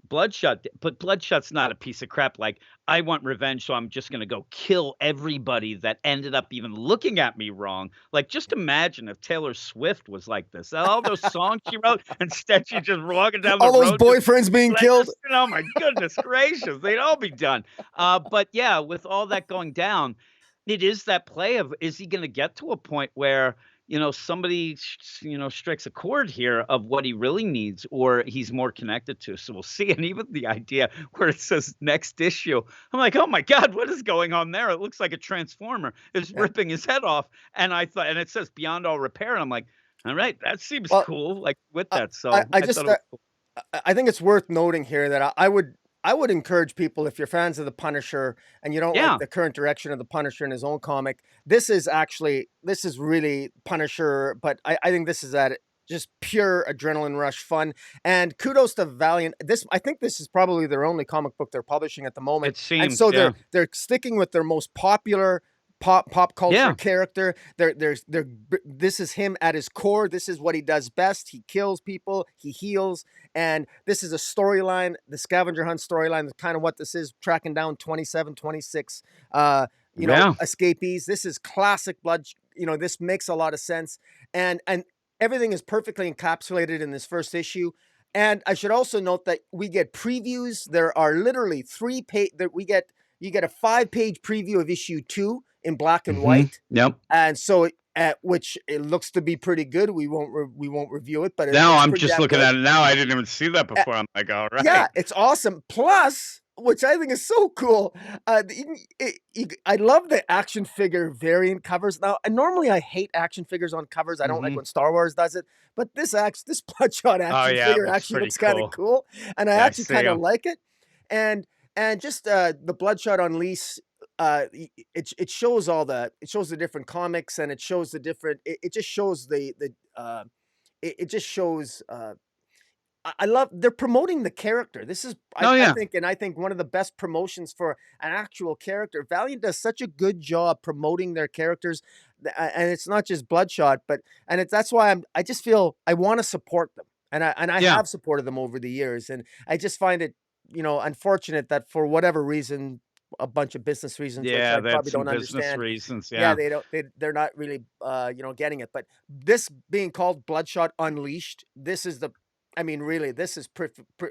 Bloodshot d but Bloodshot's not a piece of crap, like, "I want revenge, so I'm just gonna go kill everybody that ended up even looking at me wrong." Like, just imagine if Taylor Swift was like this. All those songs she wrote, instead she's just walking down the All those road just boyfriends being like, killed. oh my goodness gracious, they'd all be done. But yeah, with all that going down, it is that play of, is he gonna get to a point where, somebody, strikes a chord here of what he really needs or he's more connected to. So we'll see. And even the idea where it says next issue, I'm like, oh my God, what is going on there? It looks like a transformer is Yeah. ripping his head off. And I thought, and it says beyond all repair. And I'm like, all right, that seems Well, cool. Like with I, that. I, So I I thought just it was cool. I think it's worth noting here that I would encourage people, if you're fans of the Punisher and you don't like Yeah. the current direction of the Punisher in his own comic, this is really Punisher, but I think this is at just pure adrenaline rush fun. And kudos to Valiant. I think this is probably their only comic book they're publishing at the moment. It And seems, so yeah. they're sticking with their most popular pop culture Yeah. character. This is him at his core. This is what he does best. He kills people, he heals, and this is a storyline, the scavenger hunt storyline. That's kind of what this is, tracking down 27, 26 Yeah. escapees. This is classic blood. This makes a lot of sense, and everything is perfectly encapsulated in this first issue. And I should also note that we get previews. There are literally 3 page that we get. You get a 5-page preview of issue 2 in black and white, Yep. and so which it looks to be pretty good. We won't review it, but it Now looks I'm pretty just damn looking good. at it now. I didn't even see that Uh, before. I'm like, all yeah, right. it's awesome. Plus, which I think is so cool, I love the action figure variant covers. Now, and normally I hate action figures on covers. I don't like Hmm. when Star Wars does it, but this Bloodshot Oh action yeah, it figure looks actually pretty looks kind of cool. cool, and I Yeah, I actually see kind of him. like it. And just the Bloodshot Unleash, it shows it shows the different comics, and it shows the different. It just shows it just shows. I love they're promoting the character. This is Oh yeah. I think one of the best promotions for an actual character. Valiant does such a good job promoting their characters, and it's not just Bloodshot, that's why I just feel I want to support them, and I Yeah. have supported them over the years, and I just find it unfortunate that for whatever reason, a bunch of business reasons, which Yeah, I they had probably some don't business understand. reasons. Yeah, Yeah. they're not really getting it. But this being called Bloodshot Unleashed, this is the I mean, really, this is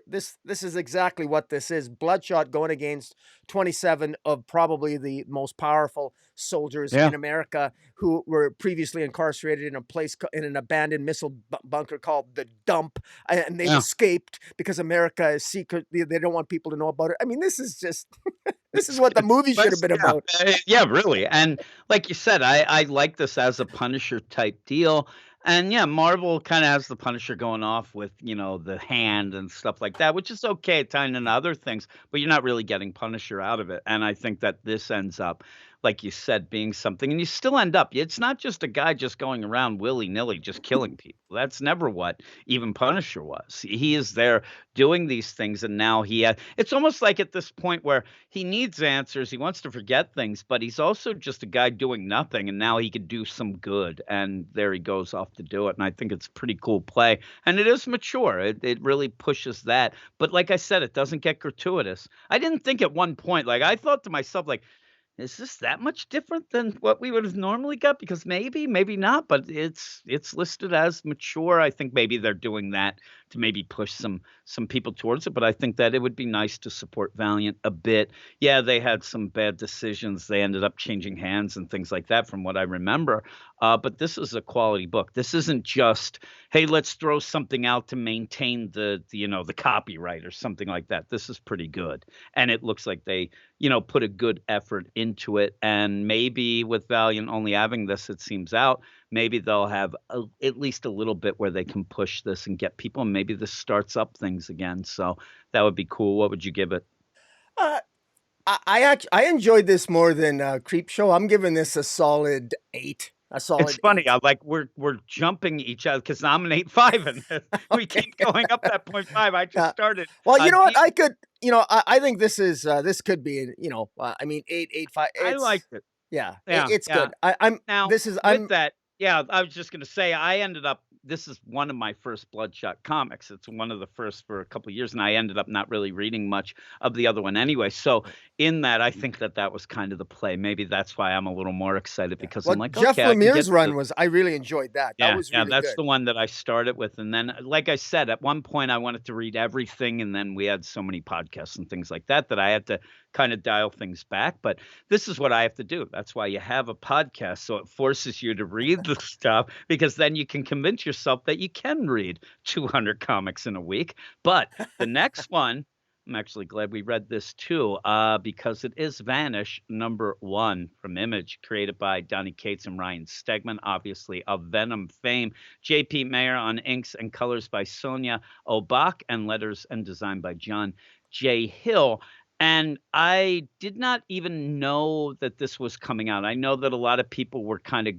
this is exactly what this is. Bloodshot going against 27 of probably the most powerful soldiers Yeah. in America who were previously incarcerated in in an abandoned missile bunker called the Dump, and they've Yeah. escaped because America is secret. They don't want people to know about it. I mean, this is just this is what the movie should have been Yeah, about. yeah, really, and like you said, I like this as a Punisher type deal, and yeah, Marvel kinda has the Punisher going off with, the hand and stuff like that, which is okay tying into other things, but you're not really getting Punisher out of it, and I think that this ends up like you said, being something, and you still end up. It's not just a guy just going around willy nilly, just killing people. That's never what even Punisher was. He is there doing these things, and now it's almost like at this point where he needs answers. He wants to forget things, but he's also just a guy doing nothing, and now he could do some good. And there he goes off to do it. And I think it's a pretty cool play, and it is mature. It really pushes that. But like I said, it doesn't get gratuitous. I didn't think at one point, like I thought to myself, like, is this that much different than what we would have normally got? Because maybe, maybe not, but it's listed as mature. I think maybe they're doing that to maybe push some people towards it. But I think that it would be nice to support Valiant a bit. Yeah, they had some bad decisions. They ended up changing hands and things like that, from what I remember. But this is a quality book. This isn't just, hey, let's throw something out to maintain the copyright or something like that. This is pretty good, and it looks like they put a good effort into it. And maybe with Valiant only having this, it seems out, maybe they'll have at least a little bit where they can push this and get people, and maybe this starts up things again. So that would be cool. What would you give it? Uh, I enjoyed this more than Creepshow. I'm giving this a solid 8. A It's solid funny. 8. We're jumping each other because I'm an 8.5, and we Okay. keep going up that 0.5. I just started. Well, you know what? Dini, I could, I think this could be, I mean, 8.5. I It's liked it. yeah, Yeah, it's yeah. good. I'm Now, this is with I'm that, yeah, I was just gonna say I ended up this is one of my first Bloodshot comics. It's one of the first for a couple of years, and I ended up not really reading much of the other one anyway. So in that, I think that was kind of the play. Maybe that's why I'm a little more excited, yeah. because Well, I'm like, Jeff okay, I can Lemire's get run was I really enjoyed that. That yeah, was yeah, really that's good. the one that I started with, and then, like I said, at one point I wanted to read everything, and then we had so many podcasts and things like that that I had to kind of dial things back. But this is what I have to do. That's why you have a podcast, so it forces you to read the stuff, because then you can convince yourself that you can read 200 comics in a week. But the next one, I'm actually glad we read this too, because it is Vanish #1 from Image, created by Donny Cates and Ryan Stegman, obviously of Venom fame. J.P. Mayer on inks and colors by Sonia Obach, and letters and design by John J. Hill. And I did not even know that this was coming out. I know that a lot of people were kind of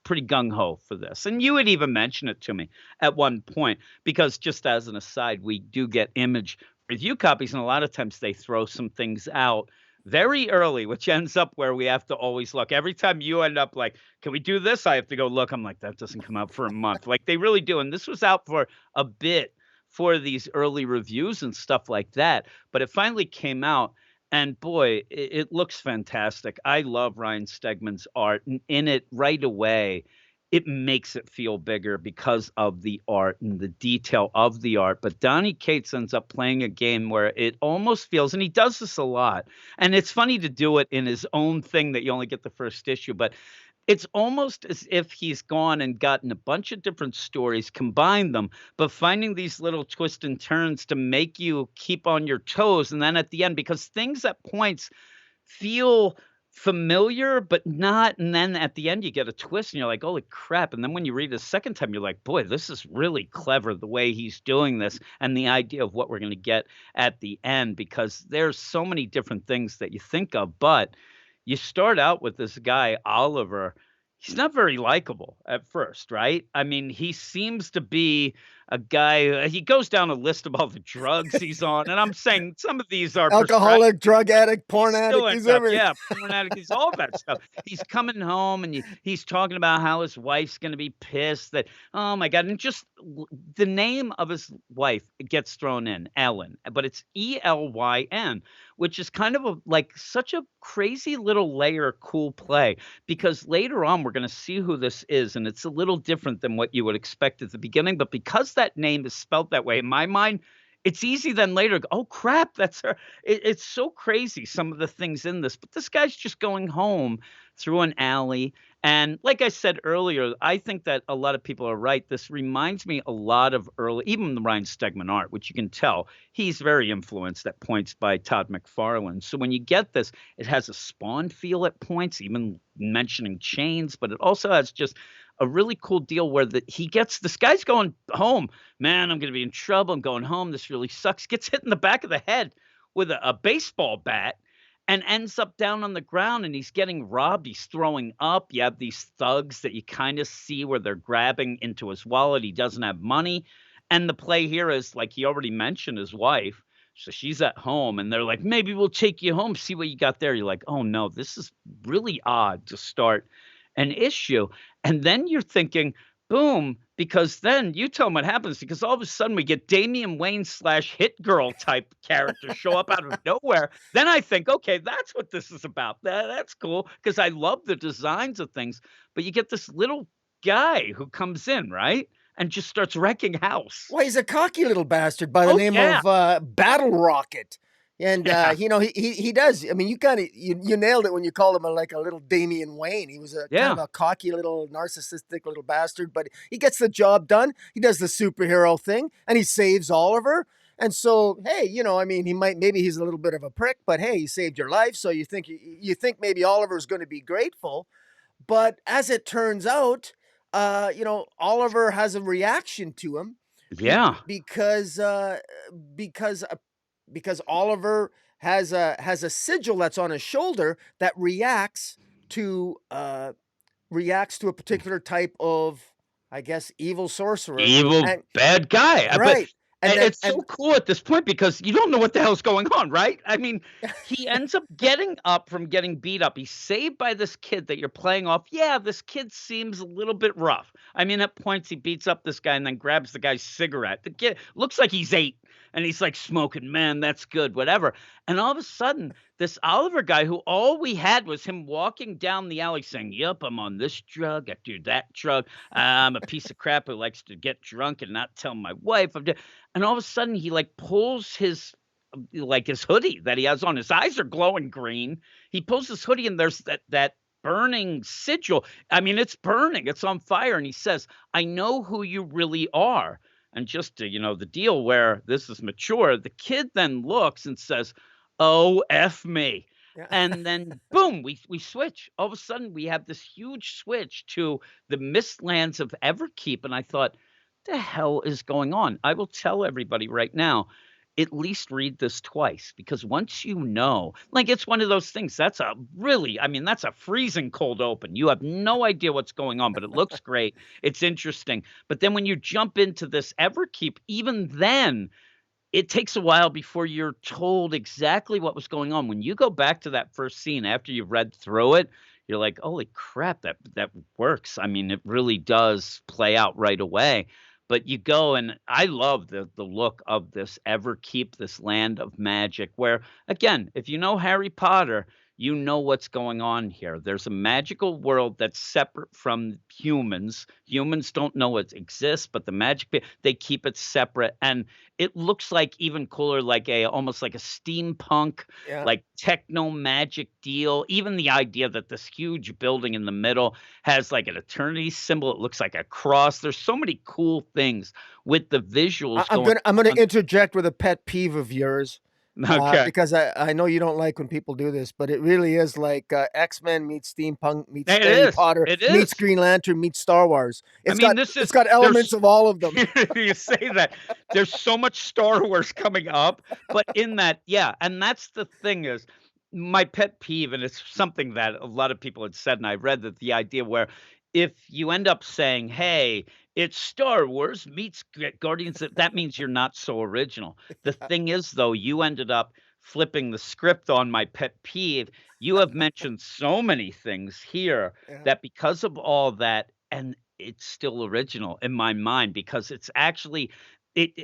pretty gung ho for this. And you had even mentioned it to me at one point, because just as an aside, we do get Image review copies, and a lot of times they throw some things out very early, which ends up where we have to always look. Every time you end up like, can we do this? I have to go look. I'm like, that doesn't come out for a month. Like they really do. And this was out for a bit for these early reviews and stuff like that. But it finally came out. And boy, it looks fantastic. I love Ryan Stegman's art. And in it right away, it makes it feel bigger because of the art and the detail of the art. But Donny Cates ends up playing a game where it almost feels, and he does this a lot, and it's funny to do it in his own thing that you only get the first issue, but it's almost as if he's gone and gotten a bunch of different stories, combined them, but finding these little twists and turns to make you keep on your toes. And then at the end, because things at points feel familiar, but not. And then at the end, you get a twist and you're like, holy crap. And then when you read it a second time, you're like, boy, this is really clever the way he's doing this, and the idea of what we're going to get at the end, because there's so many different things that you think of. But you start out with this guy, Oliver. He's not very likable at first, right? I mean, he seems to be a guy, he goes down a list of all the drugs he's on, and I'm saying some of these are prescribed. Alcoholic, drug addict, He porn still addict, ends he's up, everything. yeah, porn addict, he's all that stuff. He's coming home, and he's talking about how his wife's going to be pissed that, oh my God, and just the name of his wife gets thrown in, Ellen, but it's Elyn, which is kind of like such a crazy little layer, cool play, because later on we're going to see who this is, and it's a little different than what you would expect at the beginning. But because that name is spelled that way, in my mind, it's easy then later to go, oh crap, that's her. It's so crazy, some of the things in this. But this guy's just going home through an alley. And like I said earlier, I think that a lot of people are right. This reminds me a lot of early, even the Ryan Stegman art, which you can tell he's very influenced at points by Todd McFarlane. So when you get this, it has a Spawn feel at points, even mentioning chains, but it also has just a really cool deal where this guy's going home. Man, I'm going to be in trouble. I'm going home. This really sucks. Gets hit in the back of the head with a baseball bat. and ends up down on the ground and he's getting robbed. He's throwing up. You have these thugs that you kind of see where they're grabbing into his wallet. He doesn't have money. And the play here is like he already mentioned his wife. So she's at home and they're like, maybe we'll take you home, see what you got there. You're like, oh no, this is really odd to start an issue. And then you're thinking, boom, because then you tell them what happens because all of a sudden we get Damian Wayne slash Hit Girl type characters show up out of nowhere. Then I think, okay, that's what this is about. That's cool because I love the designs of things. But you get this little guy who comes in, right? And just starts wrecking house. Well, he's a cocky little bastard by the Oh, name yeah. of Battle Rocket. And Yeah. you know he does. I mean, you nailed it when you called him like a little Damian Wayne. He was a kind Yeah. of a cocky little narcissistic little bastard, but he gets the job done. He does the superhero thing, and he saves Oliver. And so, hey, you know, I mean, maybe he's a little bit of a prick, but hey, he saved your life. So you think maybe Oliver's going to be grateful, but as it turns out, you know, Oliver has a reaction to him Yeah. because because uh, because Oliver has a sigil that's on his shoulder that reacts to a particular type of, I guess, evil sorcerer. Evil And bad guy. But right, and then it's so cool at this point because you don't know what the hell's going on, right? I mean, he ends up getting up from getting beat up. He's saved by this kid that you're playing off. Yeah, this kid seems a little bit rough. I mean, at points he beats up this guy and then grabs the guy's cigarette. The kid looks like he's 8 and he's like smoking, man, that's good, whatever. And all of a sudden, this Oliver guy who all we had was him walking down the alley saying, "Yep, I'm on this drug, I do that drug. I'm a piece of crap who likes to get drunk and not tell my wife." And all of a sudden, he like pulls his hoodie that he has on. His eyes are glowing green. He pulls his hoodie, and there's that burning sigil. I mean, it's burning. It's on fire. And he says, "I know who you really are." And just to, the deal where this is mature, the kid then looks and says, "Oh, F me." yeah. And then boom, we switch. All of a sudden, we have this huge switch to the Mistlands of Everkeep. And I thought, the hell is going on? I will tell everybody right now, at least read this twice because once you know, like it's one of those things that's that's a freezing cold open. You have no idea what's going on, but it looks great. It's interesting. But then when you jump into this Everkeep, even then, it takes a while before you're told exactly what was going on. When you go back to that first scene after you've read through it, you're like, "Holy crap, that works." I mean, it really does play out right away. But you go and I love the look of this Everkeep, this land of magic where again, if you know Harry Potter, you know what's going on here. There's a magical world that's separate from humans. Humans don't know it exists, but the they keep it separate and it looks like even cooler, like almost like a steampunk, Yeah. like techno magic deal. Even the idea that this huge building in the middle has like an eternity symbol. It looks like a cross. There's so many cool things with the visuals going I'm gonna on. interject with a pet peeve of yours. Okay. Because I know you don't like when people do this, but it really is like X-Men meets steampunk meets It Harry is. Potter It meets is. Green Lantern meets Star Wars. I mean, this It's is got elements there's of all of them. you say that. There's so much Star Wars coming up, but in that, yeah, and that's the thing is my pet peeve, and it's something that a lot of people had said, and I read that the idea where if you end up saying, "Hey, it's Star Wars meets Guardians," that means you're not so original. The thing is, though, you ended up flipping the script on my pet peeve. You have mentioned so many things here Yeah. that because of all that, and it's still original in my mind because it's actually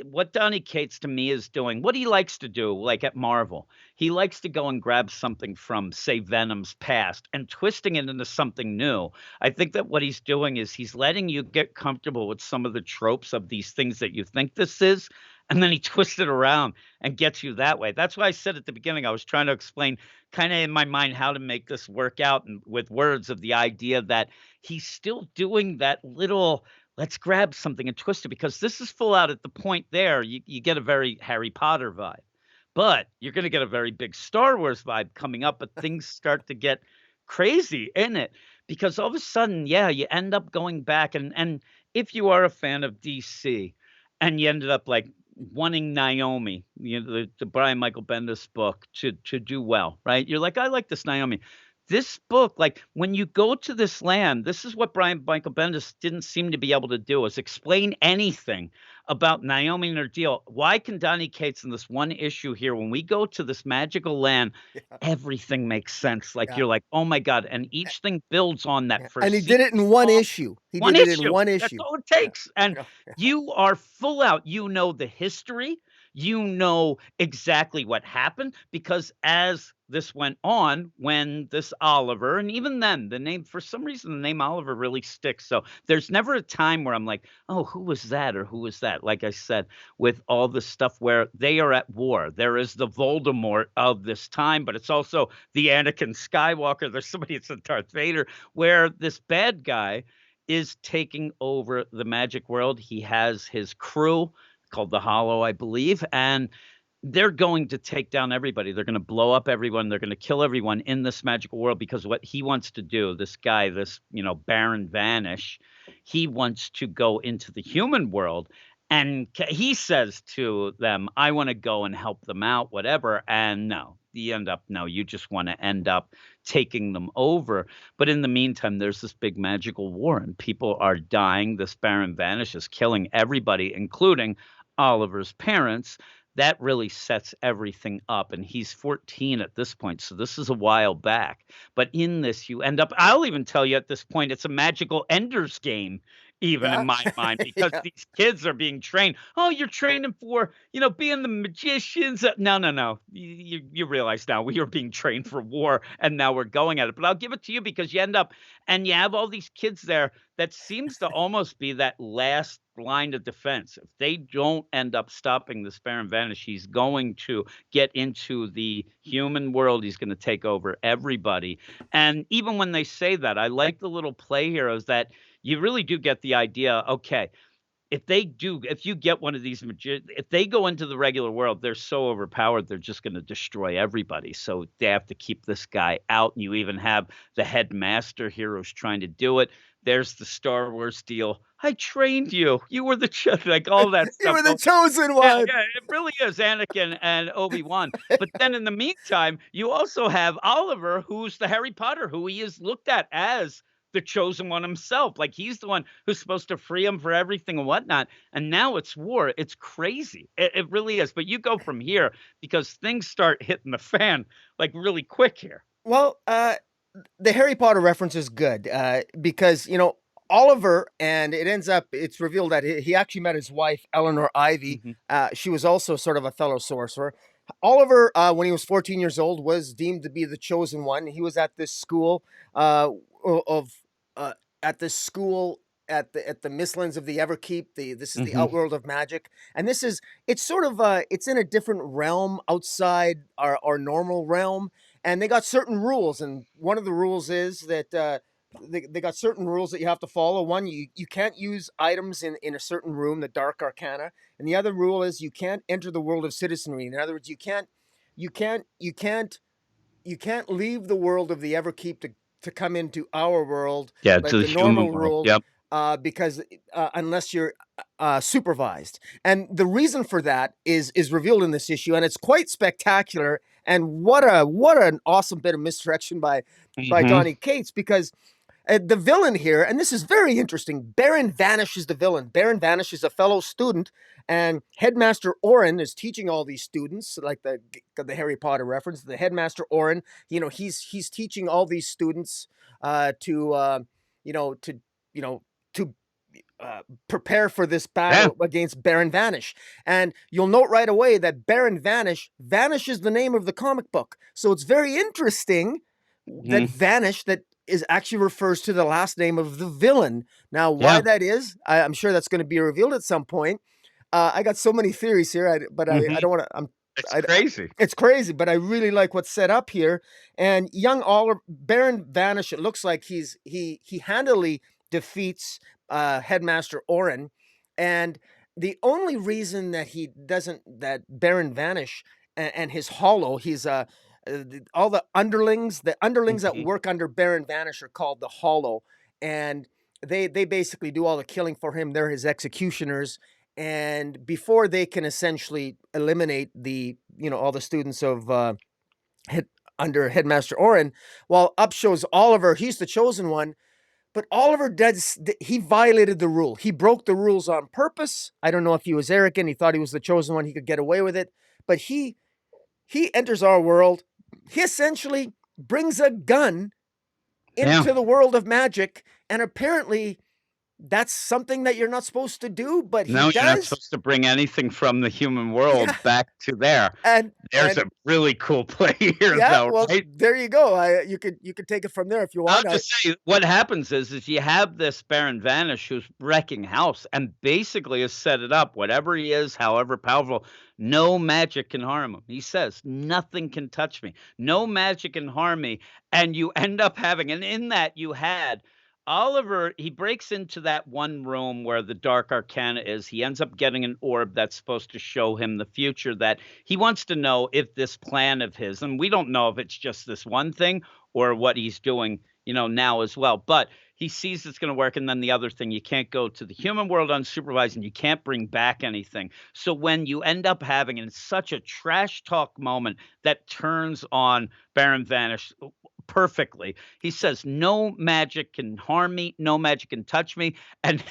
what Donny Cates to me is doing, what he likes to do, like at Marvel. He likes to go and grab something from, say, Venom's past and twisting it into something new. I think that what he's doing is he's letting you get comfortable with some of the tropes of these things that you think this is, and then he twists it around and gets you that way. That's why I said at the beginning, I was trying to explain kind of in my mind how to make this work out and with words of the idea that he's still doing that little let's grab something and twist it because this is full out at the point there. You get a very Harry Potter vibe, but you're going to get a very big Star Wars vibe coming up. But things start to get crazy in it because all of a sudden, yeah, you end up going back and if you are a fan of DC and you ended up like wanting Naomi, the Brian Michael Bendis book to do well, right? You're like, I like this Naomi. This book, like when you go to this land, this is what Brian Michael Bendis didn't seem to be able to do is explain anything about Naomi and her deal. Why can Donny Cates in this one issue here, when we go to this magical land, Yeah. everything makes sense. Like Yeah. you're like, oh my God. And each thing builds on that Yeah. first And he scene. did it in one issue. He One did it in issue. one That's issue. all it Yeah. takes. And Yeah. you are full out. You know the history. You know exactly what happened because as this went on, when this Oliver, and even then, the name, for some reason, the name Oliver really sticks. So there's never a time where I'm like, oh, who was that or who was that? Like I said, with all the stuff where they are at war, there is the Voldemort of this time, but it's also the Anakin Skywalker. There's somebody, it's a Darth Vader, where this bad guy is taking over the magic world. He has his crew called the Hollow, I believe, and they're going to take down everybody. They're going to blow up everyone. They're going to kill everyone in this magical world because what he wants to do, this guy, this, Baron Vanish, he wants to go into the human world. And he says to them, I want to go and help them out, whatever. And no, you just want to end up taking them over. But in the meantime, there's this big magical war and people are dying. This Baron Vanish is killing everybody, including Oliver's parents. That really sets everything up. And he's 14 at this point. So this is a while back. But in this, you end up, I'll even tell you at this point, it's a magical Ender's Game, even in Yeah. my mind, because Yeah. these kids are being trained. Oh, you're training for, being the magicians. No, no, no. You realize now we are being trained for war and now we're going at it. But I'll give it to you because you end up and you have all these kids there that seems to almost be that last line of defense. If they don't end up stopping this Baron Vanish, he's going to get into the human world. He's going to take over everybody. And even when they say that, I like the little play here is that you really do get the idea, okay, if you get one of these if they go into the regular world, they're so overpowered, they're just going to destroy everybody. So they have to keep this guy out. And you even have the headmaster here who's trying to do it. There's the Star Wars deal. I trained you. You were the like all that You stuff. were the chosen Yeah, one. yeah, it really is Anakin and Obi-Wan. But then in the meantime, you also have Oliver, who's the Harry Potter, who he is looked at as the chosen one himself. Like he's the one who's supposed to free him for everything and whatnot. And now it's war. It's crazy. It really is. But you go from here because things start hitting the fan like really quick here. Well, the Harry Potter reference is good because Oliver, and it's revealed that he actually met his wife Eleanor Ivy. Mhm. She was also sort of a fellow sorcerer. Oliver, when he was 14 years old, was deemed to be the chosen one. He was at this school of at this school at the Mistlands of the Everkeep. This is the Mhm. outworld of magic, and it's sort of it's in a different realm outside our normal realm, and they got certain rules. And one of the rules is that they got certain rules that you have to follow. One, you can't use items in a certain room, the dark arcana, and the other rule is you can't enter the world of citizenry. In other words, you can't you can't you can't leave the world of the Everkeep to come into our world, Yeah, like to the the human normal world. world, Yep. because unless you're supervised. And the reason for that is revealed in this issue, and it's quite spectacular. And what an awesome bit of misdirection by Mhm. Donny Cates, because the villain here, and this is very interesting, Baron Vanish is the villain. Baron Vanish is a fellow student, and Headmaster Orin is teaching all these students, like the Harry Potter reference. The Headmaster Orin, he's teaching all these students to you know to you know to prepare for this Yeah. battle against Baron Vanish. And you'll note right away that Baron Vanish is the name of the comic book. So it's very interesting that Mhm. Vanish that is actually refers to the last name of the villain. Now, why Yeah. that is, I'm sure that's going to be revealed at some point. I got so many theories here, but I Mhm. don't want to. It's I, crazy. it's crazy, but I really like what's set up here. And young Oliver Baron Vanish, it looks like he handily defeats Headmaster Orin, and the only reason that he doesn't that Baron Vanish and his Hollow, all the underlings that Mhm. work under Baron Vanish are called the Hollow, and they basically do all the killing for him. They're his executioners, and before they can essentially eliminate all the students of under Headmaster Oren, while up shows Oliver, he's the chosen one. But Oliver he violated the rule. He broke the rules on purpose. I don't know if he was arrogant. He thought he was the chosen one. He could get away with it. But he enters our world. He essentially brings a gun into the world of magic. And apparently that's something that you're not supposed to do, but he does. You're not supposed to bring anything from the human world back to there. And there's a really cool play here, though, well, right? There you go. You could take it from there if you want. I'll just say, what happens is you have this Baron Vanish who's wrecking house and basically has set it up. Whatever he is, however powerful, no magic can harm him. He says, nothing can touch me. No magic can harm me. And you end up having, and in that you had Oliver, he breaks into that one room where the Dark Arcana is. He ends up getting an orb that's supposed to show him the future, that he wants to know if this plan of his, and we don't know if it's just this one thing or what he's doing, now as well. But he sees it's going to work. And then the other thing, you can't go to the human world unsupervised and you can't bring back anything. So when you end up having, and it's such a trash talk moment that turns on Baron Vanish perfectly. He says, no magic can harm me. No magic can touch me. And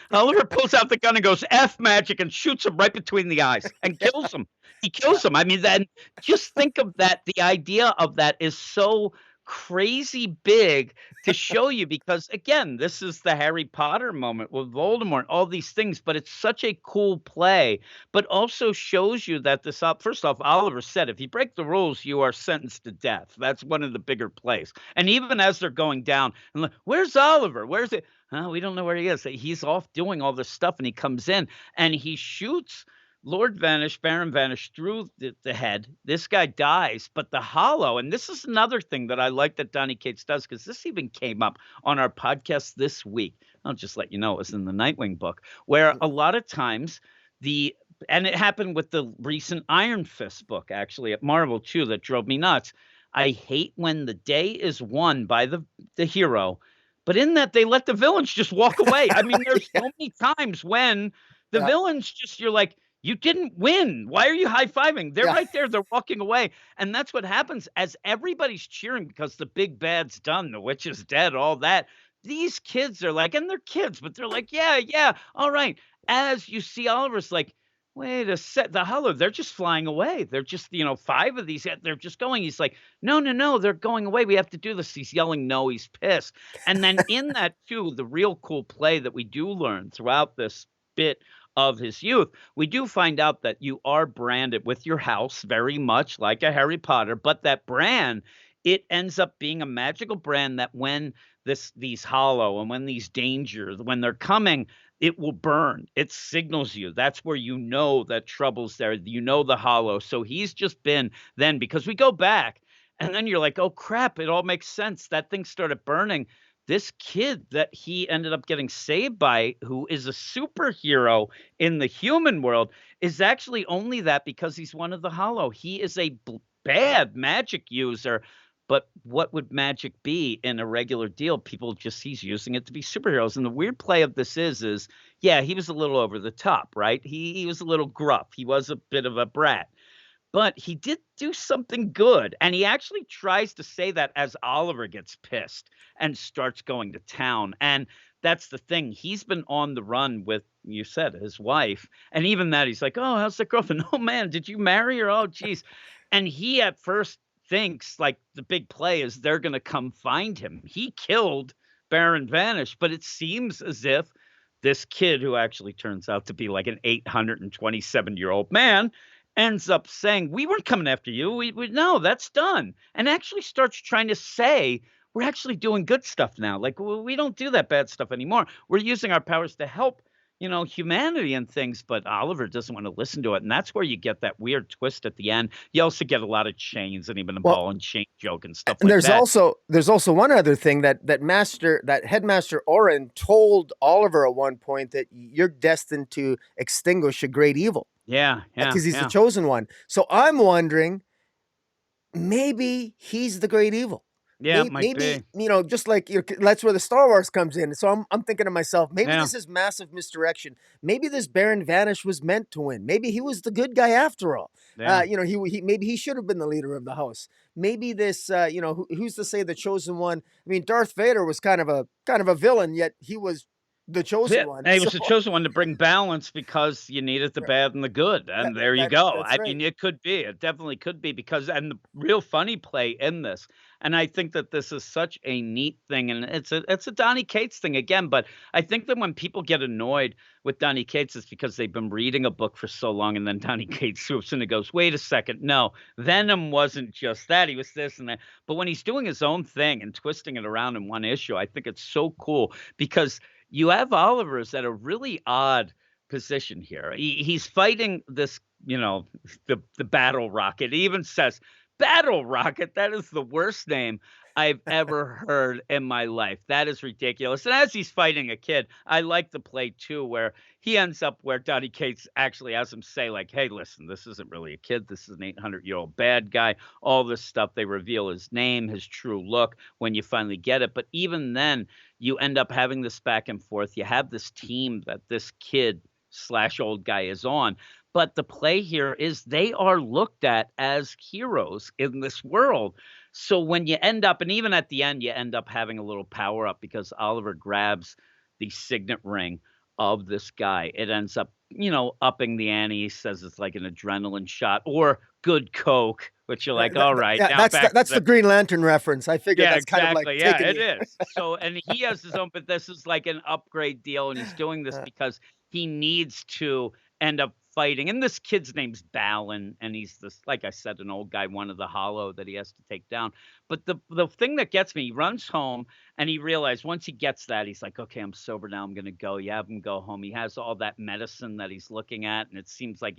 Oliver pulls out the gun and goes, F magic, and shoots him right between the eyes and kills him. He kills him. I mean, then just think of that. The idea of that is so crazy big to show you, because again, this is the Harry Potter moment with Voldemort, all these things, but it's such a cool play, but also shows you that first off, Oliver said, if you break the rules, you are sentenced to death. That's one of the bigger plays. And even as they're going down, and like, where's Oliver? Where's it? We don't know where he is. He's off doing all this stuff, and he comes in and he shoots Lord Vanish, Baron Vanish, through the head. This guy dies, but the hollow, and this is another thing that I like that Donny Cates does, because this even came up on our podcast this week. I'll just let you know, it was in the Nightwing book, where a lot of times and it happened with the recent Iron Fist book, actually, at Marvel too, that drove me nuts. I hate when the day is won by the hero, but in that they let the villains just walk away. I mean, there's so many times when the villains just, you're like, you didn't win. Why are you high-fiving? They're right there. They're walking away. And that's what happens as everybody's cheering because the big bad's done. The witch is dead, all that. These kids are like, and they're kids, but they're like, yeah, all right. As you see Oliver's like, wait a sec, the Hollow, they're just flying away. They're just, 5 of these, they're just going. He's like, no, they're going away. We have to do this. He's yelling, no, he's pissed. And then in that, too, the real cool play that we do learn throughout this bit of his youth, we do find out that you are branded with your house very much like a Harry Potter, but that brand, it ends up being a magical brand that when these hollow and when these dangers, when they're coming, it will burn. It signals you. That's where you know that trouble's there. You know the hollow. So he's just been then, because we go back and then you're like, oh crap, it all makes sense. That thing started burning. This kid that he ended up getting saved by, who is a superhero in the human world, is actually only that because he's one of the Hollow. He is a bad magic user. But what would magic be in a regular deal? He's using it to be superheroes. And the weird play of this is, he was a little over the top, right? He was a little gruff. He was a bit of a brat. But he did do something good. And he actually tries to say that as Oliver gets pissed and starts going to town. And that's the thing. He's been on the run with, you said, his wife. And even that, he's like, oh, how's the girlfriend? Oh, man, did you marry her? Oh, geez. And he at first thinks like the big play is they're going to come find him. He killed Baron Vanish, but it seems as if this kid, who actually turns out to be like an 827-year-old man, ends up saying, we weren't coming after you. We no, that's done. And actually starts trying to say, we're actually doing good stuff now. Like, we don't do that bad stuff anymore. We're using our powers to help, humanity and things. But Oliver doesn't want to listen to it. And that's where you get that weird twist at the end. You also get a lot of chains and even a ball and chain joke and stuff like that. There's also one other thing that Headmaster Oren told Oliver at one point, that you're destined to extinguish a great evil. Yeah. Because he's the chosen one. So I'm wondering, maybe he's the great evil. Yeah, it might Maybe, be. just like that's where the Star Wars comes in. So I'm thinking to myself, maybe Yeah, this is massive misdirection. Maybe this Baron Vanish was meant to win. Maybe he was the good guy after all. yeah. He maybe he should have been the leader of the house. Maybe this, who's to say the chosen one? I mean, Darth Vader was kind of a villain, yet he was the chosen Yeah, one. and he So was the chosen one to bring balance because you needed the bad and the good, that, and there you that go. that's I right. mean, it could be. It definitely could be because and the real funny play in this, and I think that this is such a neat thing, and it's a Donny Cates thing again. But I think that when people get annoyed with Donny Cates, it's because they've been reading a book for so long, and then Donny Cates swoops in and goes, "Wait a second, no, Venom wasn't just that; he was this and that." But when he's doing his own thing and twisting it around in one issue, I think it's so cool because you have Oliver's at a really odd position here. He's fighting this, the battle rocket. He even says, "Battle rocket." That is the worst name I've ever heard in my life. That is ridiculous. And as he's fighting a kid, I like the play too, where he ends up where Donny Cates actually has him say, like, "Hey, listen, this isn't really a kid. This is an 800-year-old bad guy." All this stuff. They reveal his name, his true look when you finally get it. But even then, you end up having this back and forth. You have this team that this kid slash old guy is on. But the play here is they are looked at as heroes in this world. So when you end up, and even at the end, you end up having a little power up because Oliver grabs the signet ring of this guy. It ends up, upping the ante. He says it's like an adrenaline shot or good coke, which you're like, all right, Yeah, now back to that's the the Green Lantern reference. I figured yeah, that's kind of like exactly. Yeah, taking it you. is. So, and he has his own, but this is like an upgrade deal, and he's doing this Uh, because he needs to end up fighting. And this kid's name's Balin, and he's this, like I said, an old guy, one of the Hollow that he has to take down. But the thing that gets me, he runs home, and he realized once he gets that, he's like, okay, I'm sober now. I'm gonna go. You have him go home. He has all that medicine that he's looking at, and it seems like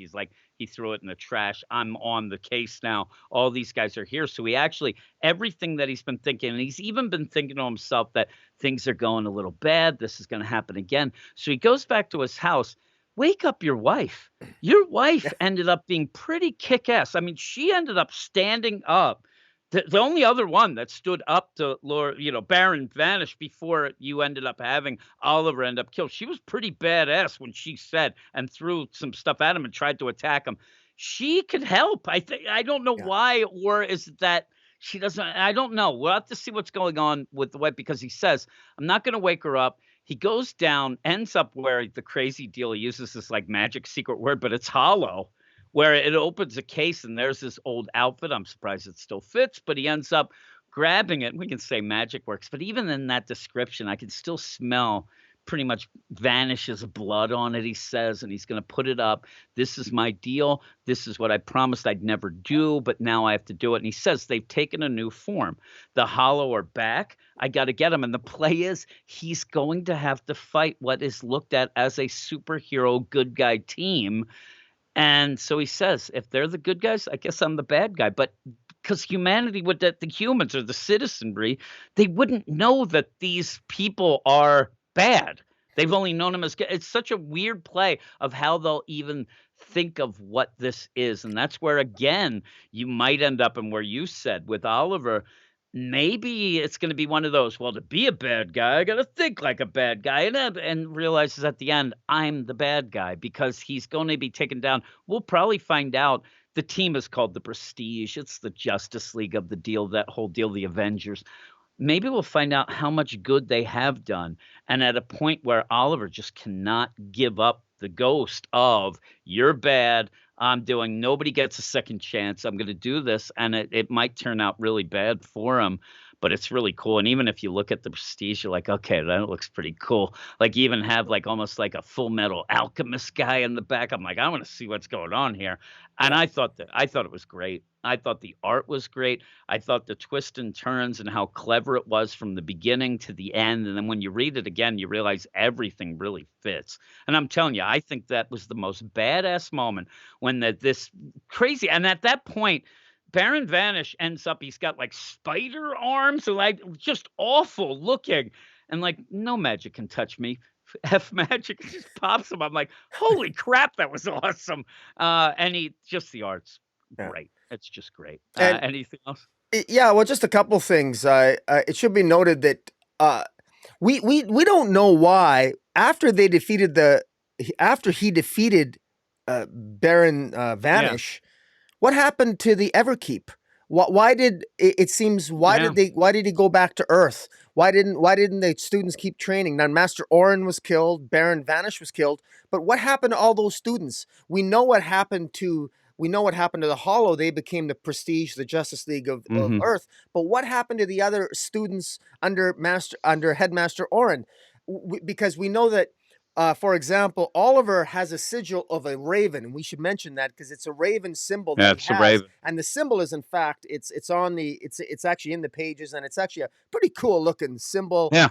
he threw it in the trash. I'm on the case now. All these guys are here, so he actually everything that he's been thinking. And he's even been thinking to himself that things are going a little bad. This is going to happen again. So he goes back to his house. Wake up your wife. Your wife ended up being pretty kick ass. I mean, she ended up standing up. The only other one that stood up to Lord, Baron Vanish before you ended up having Oliver end up killed. She was pretty badass when she said and threw some stuff at him and tried to attack him. She could help. I think I don't know yeah. why, or is it that she doesn't. I don't know. We'll have to see what's going on with the wife because he says, I'm not going to wake her up. He goes down, ends up where the crazy deal. He uses this like magic secret word, but it's hollow, where it opens a case and there's this old outfit. I'm surprised it still fits, but he ends up grabbing it. We can say magic works, but even in that description, I can still smell pretty much Vanish's blood on it, he says, and he's going to put it up. This is my deal. This is what I promised I'd never do, but now I have to do it. And he says they've taken a new form. The Hollow are back. I got to get him. And the play is he's going to have to fight what is looked at as a superhero good guy team. And so he says, if they're the good guys, I guess I'm the bad guy. But because humanity would, the humans or the citizenry, they wouldn't know that these people are bad. They've only known them as good. It's such a weird play of how they'll even think of what this is. And that's where, again, you might end up in where you said with Oliver, maybe it's going to be one of those, well, to be a bad guy, I got to think like a bad guy and realizes at the end, I'm the bad guy because he's going to be taken down. We'll probably find out the team is called the Prestige. It's the Justice League of the deal, that whole deal, the Avengers. Maybe we'll find out how much good they have done. And at a point where Oliver just cannot give up the ghost of you're bad, I'm doing, nobody gets a second chance. I'm going to do this. And it might turn out really bad for him, but it's really cool. And even if you look at the Prestige, you're like, okay, that looks pretty cool. Like you even have like almost like a Full Metal Alchemist guy in the back. I'm like, I want to see what's going on here. And Yeah. I thought it was great. I thought the art was great. I thought the twists and turns and how clever it was from the beginning to the end. And then when you read it again, you realize everything really fits. And I'm telling you, I think that was the most badass moment when this crazy. And at that point, Baron Vanish ends up, he's got like spider arms and like just awful looking. And like, no magic can touch me. F magic just pops him. I'm like, holy crap, that was awesome. And the art's Yeah. great. It's just great. And Anything else? Yeah, well, just a couple things. It should be noted that uh, we don't know why after they defeated after he defeated Baron Yeah, Vanish. What happened to the Everkeep? Why did it seems yeah, why did he go back to Earth? Why didn't the students keep training? Now Master Orin was killed, Baron Vanish was killed, but what happened to all those students? We know what happened to the Hollow. They became the Prestige, the Justice League of hmm Earth. But what happened to the other students under Headmaster Orin? Because we know that for example, Oliver has a sigil of a raven, and we should mention that because it's a raven symbol that he that's the has, Raven. and the symbol is in fact it's actually in the pages, and it's actually a pretty cool looking symbol, Yeah,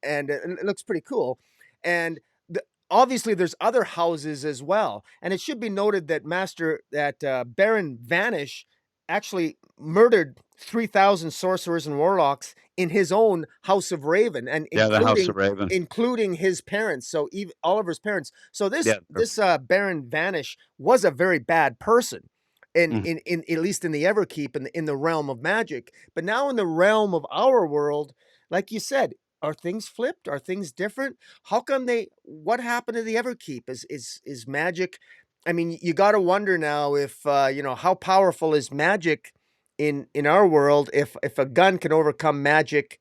and it looks pretty cool, and the, obviously there's other houses as well, and it should be noted that Baron Vanish actually murdered 3,000 sorcerers and warlocks in his own House of Raven, and yeah, the House of Raven. including his parents. So even Oliver's parents. So Yeah, this Baron Vanish was a very bad person. mhm. In at least in the Everkeep in the realm of magic, but now in the realm of our world, like you said, are things flipped? Are things different? How come they? What happened to the Everkeep? Is magic? I mean, you got to wonder now if how powerful is magic in our world. If a gun can overcome magic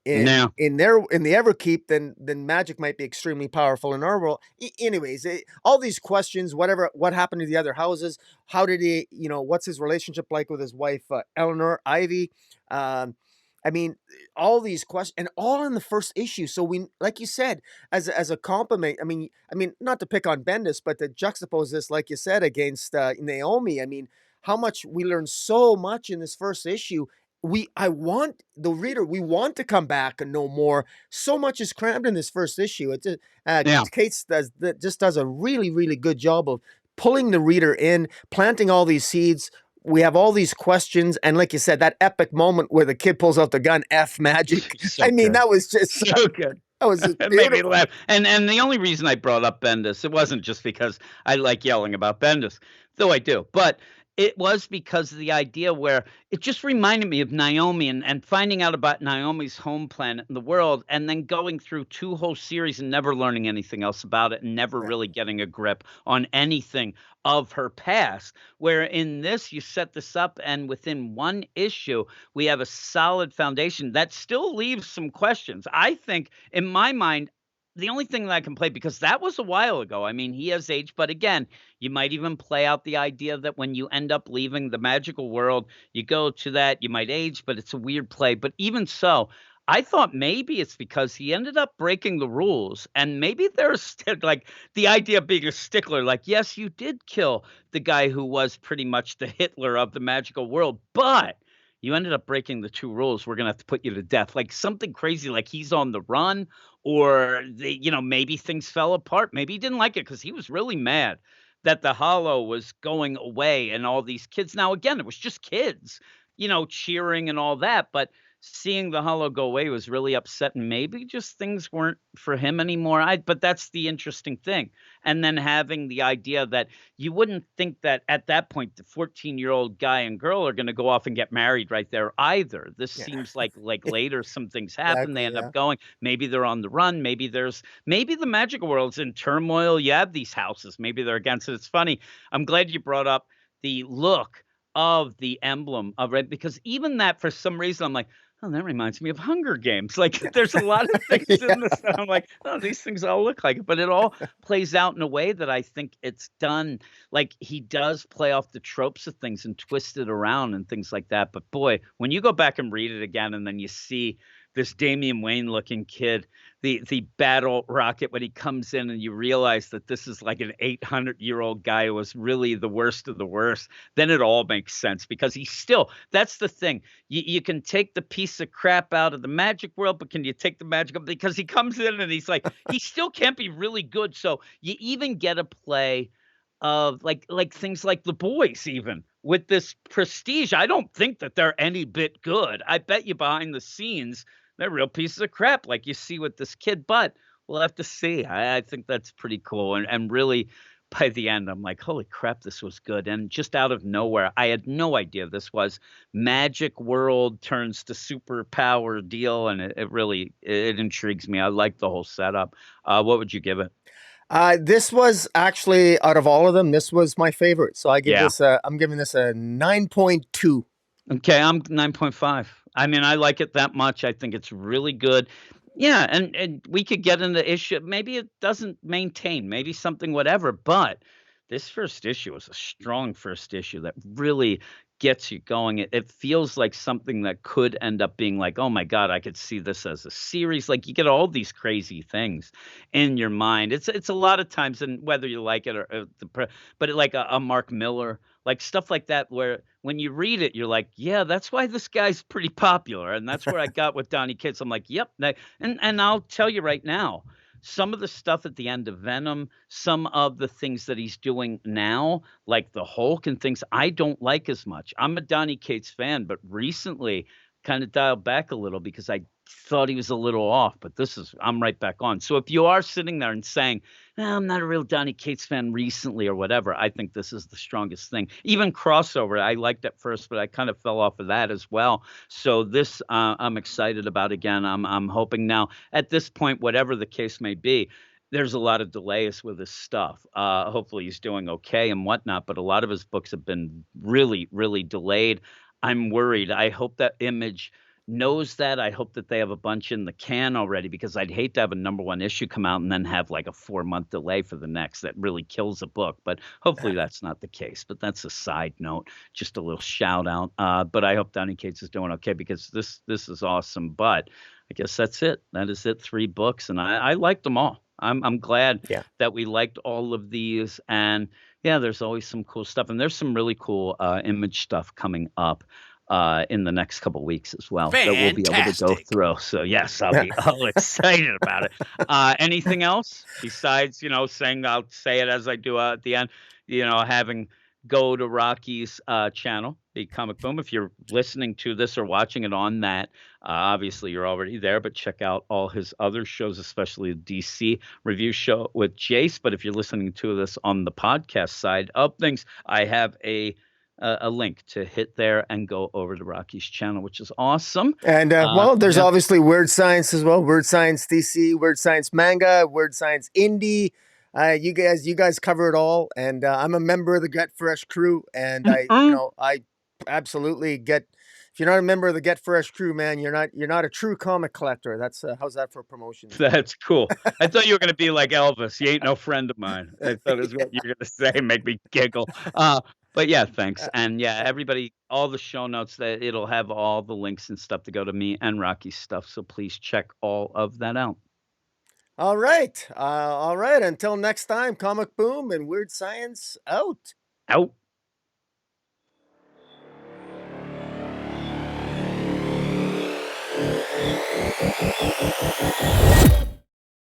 Now, in the Everkeep, then magic might be extremely powerful in our world. Anyways, all these questions, what happened to the other houses? How did he? What's his relationship like with his wife Eleanor Ivy? Um, I mean, all these questions, and all in the first issue. So we, like you said, as a compliment. I mean, not to pick on Bendis, but to juxtapose this, like you said, against Naomi. I mean, how much we learned so much in this first issue. I want the reader. We want to come back and know more. So much is crammed in this first issue. yeah. Kate just does a really really good job of pulling the reader in, planting all these seeds. We have all these questions, and like you said, that epic moment where the kid pulls out the gun, F magic. So I mean, good. that was just So good. that was just It made me beautiful. laugh. And the only reason I brought up Bendis, it wasn't just because I like yelling about Bendis, though I do, but it was because of the idea where it just reminded me of Naomi and finding out about Naomi's home planet in the world, and then going through two whole series and never learning anything else about it and never Yeah, really getting a grip on anything of her past. Where in this, you set this up, and within one issue, we have a solid foundation that still leaves some questions. I think in my mind, the only thing that I can play, because that was a while ago. I mean, he has aged, but again, you might even play out the idea that when you end up leaving the magical world, you go to that, you might age, but it's a weird play. But even so, I thought maybe it's because he ended up breaking the rules, and maybe there's like the idea of being a stickler. Like, yes, you did kill the guy who was pretty much the Hitler of the magical world, but you ended up breaking the two rules. We're gonna have to put you to death. Like something crazy, like he's on the run, or maybe things fell apart. Maybe he didn't like it because he was really mad that the Hollow was going away and all these kids. Now, again, it was just kids, cheering and all that, but seeing the Hollow go away was really upsetting. Maybe just things weren't for him anymore. But that's the interesting thing. And then having the idea that you wouldn't think that at that point the 14-year-old guy and girl are going to go off and get married right there either. This yeah, seems like later some things happen. They exactly. end Yeah, up going. Maybe they're on the run. Maybe the magical world's in turmoil. You have these houses. Maybe they're against it. It's funny. I'm glad you brought up the look of the emblem of it, because even that, for some reason, I'm like, oh, that reminds me of Hunger Games. Like, there's a lot of things in this that I'm like, oh, these things all look like it, but it all plays out in a way that I think it's done. Like, he does play off the tropes of things and twist it around and things like that. But boy, when you go back and read it again, and then you see this Damian Wayne looking kid, the battle rocket, when he comes in, and you realize that this is like an 800-year-old guy who was really the worst of the worst, then it all makes sense, because he's still, that's the thing. You can take the piece of crap out of the magic world, but can you take the magic up? Because he comes in and he's like, he still can't be really good. So you even get a play of like things like the boys, even with this prestige. I don't think that they're any bit good. I bet you behind the scenes they're real pieces of crap, like you see with this kid. But we'll have to see. I think that's pretty cool, and really by the end, I'm like, "Holy crap, this was good." And just out of nowhere, I had no idea this was magic world turns to superpower deal, and it really it intrigues me. I like the whole setup. What would you give it? This was actually out of all of them, this was my favorite. So Yeah. I'm giving this a 9.2. Okay, I'm 9.5. I mean, I like it that much. I think it's really good. Yeah, and we could get into issue. Maybe it doesn't maintain, maybe something whatever, but this first issue is a strong first issue that really gets you going. It feels like something that could end up being like, oh my God, I could see this as a series. Like you get all these crazy things in your mind. It's a lot of times, and whether you like it or but like a Mark Miller, like stuff like that, where when you read it, you're like, yeah, that's why this guy's pretty popular, and that's where I got with Donny Cates. I'm like, yep, and I'll tell you right now, some of the stuff at the end of Venom, some of the things that he's doing now, like the Hulk and things, I don't like as much. I'm a Donny Cates fan, but recently kind of dialed back a little because I thought he was a little off. But I'm right back on. So if you are sitting there and saying, I'm not a real Donny Cates fan recently or whatever, I think this is the strongest thing. Even crossover, I liked at first, but I kind of fell off of that as well. So this, I'm excited about again. I'm hoping now at this point, whatever the case may be, there's a lot of delays with his stuff. Hopefully he's doing okay and whatnot, but a lot of his books have been really, really delayed. I'm worried. I hope that Image knows that. I hope that they have a bunch in the can already because I'd hate to have a number one issue come out and then have like a 4-month delay for the next. That really kills a book. But hopefully that's not the case. But that's a side note, just a little shout out. But I hope Donny Cates is doing okay because this is awesome. But I guess that's it. That is it. 3 books, and I liked them all. I'm glad Yeah. that we liked all of these, and yeah, there's always some cool stuff, and there's some really cool Image stuff coming up in the next couple weeks as well that we'll be able to go Fantastic. through. So yes, I'll be all excited about it. Anything else besides, saying I'll say it as I do at the end, having go to Rocky's channel, the Comic Boom. If you're listening to this or watching it on that, obviously you're already there, but check out all his other shows, especially the DC review show with Jace. But if you're listening to this on the podcast side of things, I have a link to hit there and go over to Rocky's channel, which is awesome. And well, there's Yeah. obviously Weird Science as well. Weird Science DC, Weird Science Manga, Weird Science Indie. You guys cover it all. And I'm a member of the Get Fresh crew, and I absolutely get. If you're not a member of the Get Fresh crew, man, you're not a true comic collector. That's how's that for promotion? That's cool. I thought you were gonna be like Elvis. You ain't no friend of mine. I thought is what you were gonna say, make me giggle. But yeah, thanks. And yeah, everybody, all the show notes that it'll have all the links and stuff to go to me and Rocky's stuff. So please check all of that out. All right. All right. Until next time, Comic Boom and Weird Science out. Out.